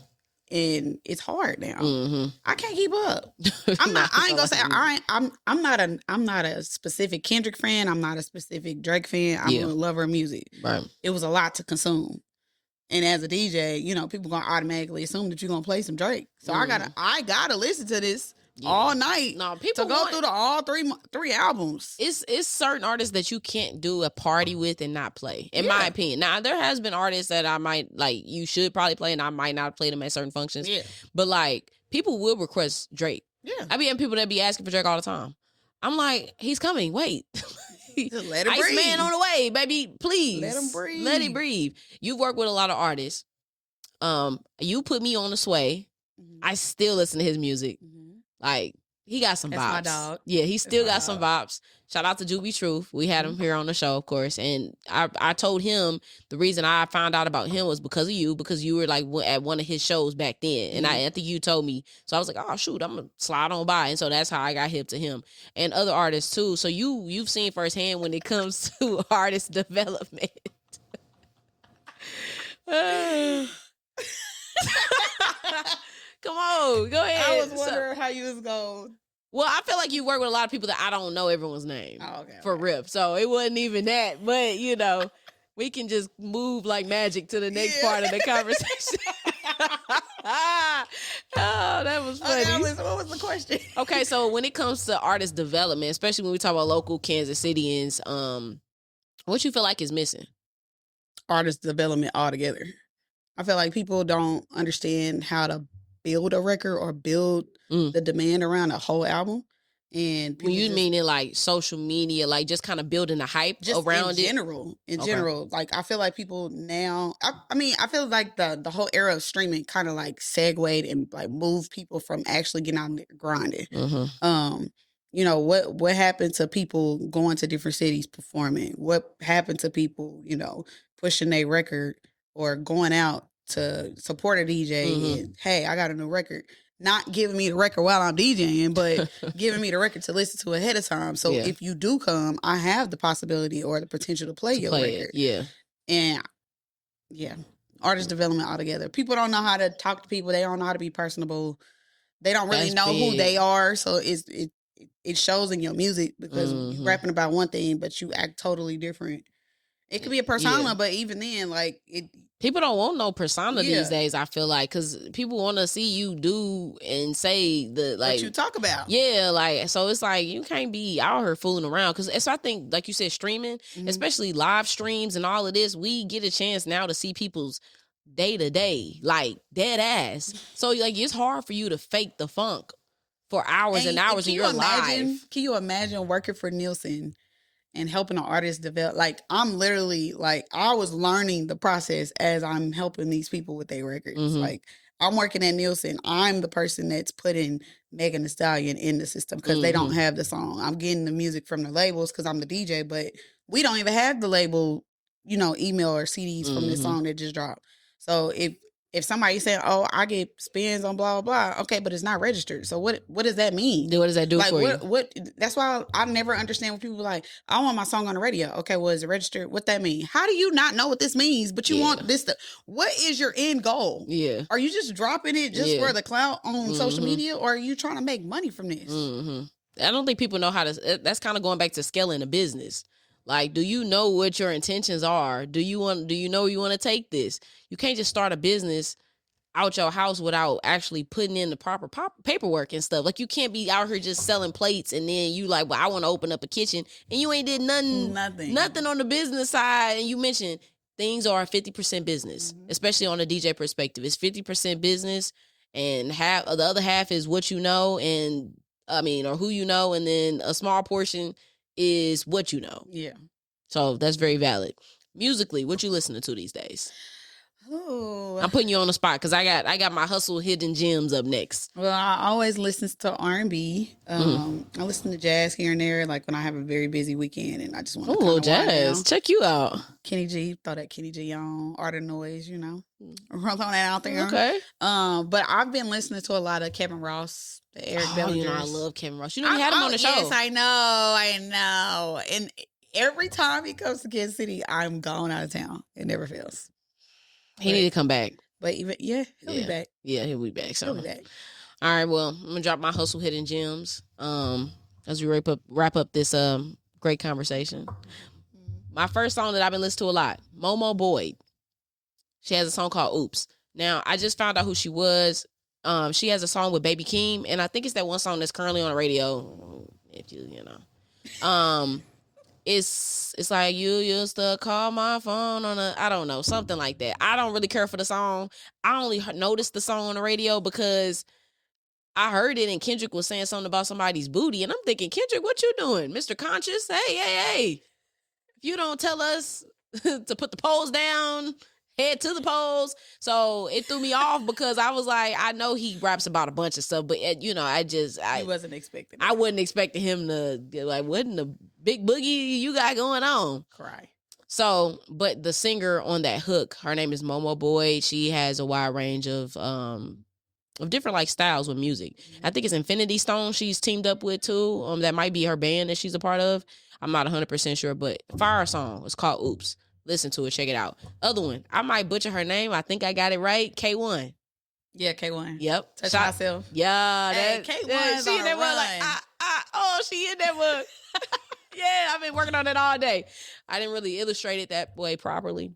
And it's hard now. I can't keep up. I ain't gonna say I'm not a specific Kendrick fan. I'm not a specific Drake fan. I'm a lover of music. Right. It was a lot to consume. And as a DJ, people gonna automatically assume that you're gonna play some Drake. So I gotta listen to this all night. No, people to go through all three albums. It's certain artists that you can't do a party with and not play, in my opinion. Now there has been artists that I might like. You should probably play, and I might not play them at certain functions. Yeah, but like people will request Drake. Yeah, I be having people that be asking for Drake all the time. I'm like, he's coming. Wait. Just let him breathe. Iceman on the way, baby. Please let him breathe. Let him breathe. You work with a lot of artists. You put me on the sway. I still listen to his music. Like, he got some bops. That's my dog. Yeah, he still got some bops. Shout out to Doop Truth. We had him here on the show, of course. And I told him the reason I found out about him was because of you, because you were like at one of his shows back then. And I think you told me. So I was like, oh, shoot, I'm going to slide on by. And so that's how I got hip to him. And other artists, too. So you've seen firsthand when it comes to artist development. Come on, go ahead. I was wondering how you was going Well, I feel like you work with a lot of people that I don't know everyone's name. Oh, okay. For rip. So it wasn't even that. But, you know, we can just move like magic to the next part of the conversation. Oh, that was funny. What was the question? Okay, so when it comes to artist development, especially when we talk about local Kansas Cityans, what you feel like is missing? Artist development altogether. I feel like people don't understand how to build a record or build the demand around a whole album. And when you mean it like social media, like just kind of building the hype just around in general, like I feel like people now, I mean, I feel like the whole era of streaming kind of like segued and like moved people from actually getting out there grinding. You know, what happened to people going to different cities performing? What happened to people, you know, pushing their record or going out to support a DJ and, hey, I got a new record. Not giving me the record while I'm DJing, but giving me the record to listen to ahead of time. So if you do come, I have the possibility or the potential to play your record. Yeah. And artist development altogether. People don't know how to talk to people. They don't know how to be personable. They don't really know who they are. So it shows in your music because you're rapping about one thing, but you act totally different. It could be a persona, but even then, like people don't want no persona these days. I feel like because people want to see you do and say the like what you talk about. Yeah, like so it's like you can't be out here fooling around because so I think like you said, streaming, especially live streams and all of this, we get a chance now to see people's day to day, like dead ass. So like it's hard for you to fake the funk for hours and hours in your life. Can you imagine working for Nielsen? And helping an artist develop, like I'm literally like I was learning the process as I'm helping these people with their records. Like I'm working at Nielsen. I'm the person that's putting Megan Thee Stallion in the system because they don't have the song. I'm getting the music from the labels because I'm the DJ, but we don't even have the label, you know, email or CDs from this song that just dropped. So if somebody's saying, "Oh, I get spins on blah blah blah," okay, but it's not registered. So what does that mean? What does that do for you? What? That's why I never understand when people are like, "I want my song on the radio." Okay, well, is it registered? What that mean? How do you not know what this means? But you want this to? What is your end goal? Yeah, are you just dropping it just for the clout on social media, or are you trying to make money from this? I don't think people know how to. That's kind of going back to scaling a business. Like, do you know what your intentions are? Do you know you want to take this? You can't just start a business out your house without actually putting in the proper paperwork and stuff. Like, you can't be out here just selling plates and then you like, well, I want to open up a kitchen and you ain't did nothing on the business side. And you mentioned things are 50% business, especially on the DJ perspective. It's 50% business and the other half is what you know or who you know, and then a small portion is what you know. Yeah. So that's very valid. Musically, what you listening to these days? Oh, I'm putting you on the spot because I got my hustle hidden gems up next. Well, I always listen to R&B. I listen to jazz here and there, like when I have a very busy weekend and I just want to little jazz. Check you out. Kenny G, throw that Kenny G on. Art of Noise, you know, roll on that out there. Okay. But I've been listening to a lot of Kevin Ross. Eric Bellinger. You know, I love Kevin Ross. You know, we had him on the show. Yes, I know. And every time he comes to Kansas City, I'm gone out of town. It never fails. He need to come back. But he'll be back. Yeah, he'll be back. So. He'll be back. All right, well, I'm going to drop my hustle hidden gems as we wrap up this great conversation. My first song that I've been listening to a lot, Momo Boyd. She has a song called Oops. Now, I just found out who she was. She has a song with Baby Keem, and I think it's that one song that's currently on the radio. If you know, it's like you used to call my phone on I don't know, something like that. I don't really care for the song. I only noticed the song on the radio because I heard it and Kendrick was saying something about somebody's booty, and I'm thinking, Kendrick, what you doing, Mr. Conscious? Hey! If you don't tell us to put the poles down. Head to the polls. So it threw me off because I was like, I know he raps about a bunch of stuff, but you know, I wasn't expecting it. I wasn't expecting him to like, what in the big boogie you got going on? Cry. So, but the singer on that hook, her name is Momo Boyd. She has a wide range of different like styles with music. I think it's Infinity Stone she's teamed up with too. That might be her band that she's a part of. I'm not 100% sure, but fire song. It's called Oops. Listen to it. Check it out. Other one, I might butcher her name. I think I got it right. K1. Yeah, K1. Yep. Touch Myself. Yeah. Hey, K1's she in on that a one like, she in that one. Yeah, I've been working on it all day. I didn't really illustrate it that way properly.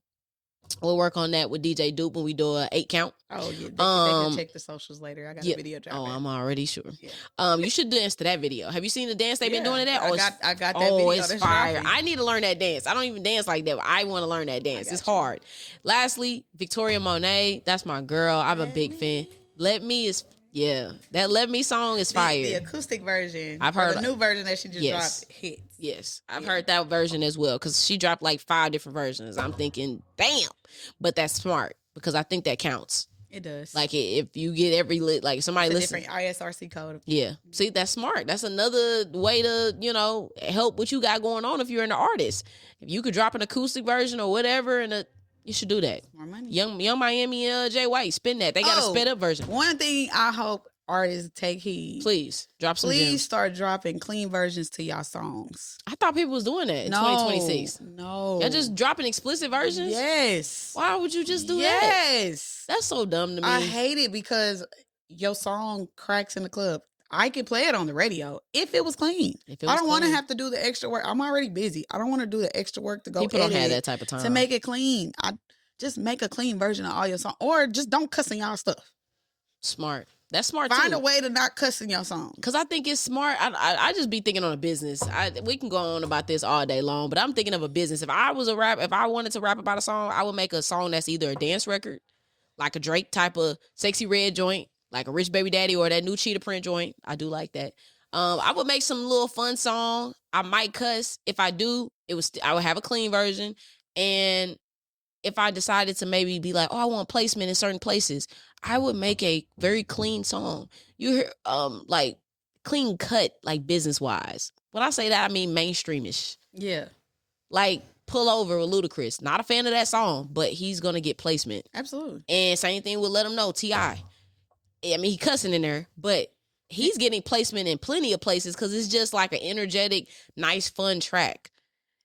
We'll work on that with DJ Doop when we do a 8 count. Oh, yeah. They can check the socials later. I got a video dropping. Oh, I'm already sure. Yeah. You should dance to that video. Have you seen the dance they've been doing to that? I got that video. It's fire. I need to learn that dance. I don't even dance like that, but I want to learn that dance. It's hard. Lastly, Victoria Monet. That's my girl. I'm a big fan. Let Me is... Yeah, that Let Me song is fire. The acoustic version. I've heard the new version that she just dropped hits. Yes, I've heard that version as well because she dropped like 5 different versions. I'm thinking, damn, but that's smart because I think that counts. It does. Like if you get every like somebody listen, different ISRC code. Yeah, see that's smart. That's another way to help what you got going on if you're an artist. If you could drop an acoustic version or whatever, you should do that. More money. Young Miami, Jay White, spin that. They got a sped up version. One thing I hope artists take heed. Please drop some. Please gems. start dropping clean versions to y'all songs. I thought people was doing that in 2026. No, y'all just dropping explicit versions. Yes. Why would you just do that? Yes. That's so dumb to me. I hate it because your song cracks in the club. I could play it on the radio if it was clean. I don't want to have to do the extra work. I'm already busy. I don't want to do the extra work to go. People don't have that type of time to make it clean. I just make a clean version of all your songs, or just don't cuss in y'all stuff. Smart. That's smart. Find a way to not cuss in your song. Because I think it's smart. I just be thinking on a business. We can go on about this all day long, but I'm thinking of a business. If I wanted to rap about a song, I would make a song that's either a dance record, like a Drake type of Sexy Red joint, like a Rich Baby Daddy or that new Cheetah Print joint. I do like that. I would make some little fun song. I might cuss. If I do, I would have a clean version. And if I decided to maybe be like, I want placement in certain places, I would make a very clean song. You hear, like clean cut, like business wise. When I say that, I mean mainstreamish. Yeah. Like Pull Over with Ludacris. Not a fan of that song, but he's gonna get placement. Absolutely. And same thing with Let Him Know, T.I. I mean, he cussing in there, but he's getting placement in plenty of places because it's just like an energetic, nice, fun track.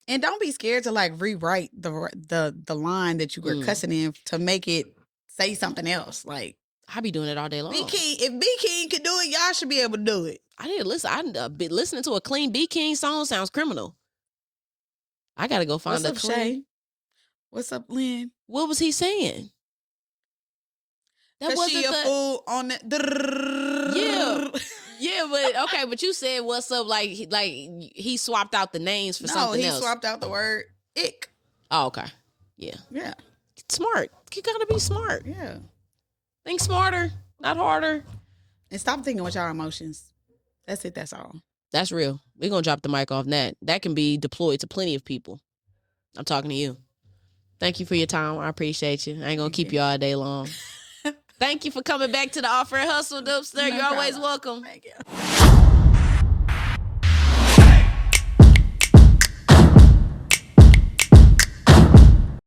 And don't be scared to like rewrite the line that you were cussing in to make it say something else. Like I be doing it all day long. If B King could do it, y'all should be able to do it. I didn't listen. I been listening to a clean B King song sounds criminal. I gotta go find What's up, Shay? What's up, Lynn? What was he saying? That wasn't a fool on that. Yeah, but okay, but you said what's up? Like he swapped out the names for something else. No, he swapped out the word ick. Oh, okay. Yeah. Smart. You gotta be smart. Yeah. Think smarter, not harder. And stop thinking with your emotions. That's it. That's all. That's real. We're gonna drop the mic off that. That can be deployed to plenty of people. I'm talking to you. Thank you for your time. I appreciate you. I ain't gonna keep you all day long. Thank you for coming back to the Offer and Hustle, Doopster. You're always welcome. Thank you.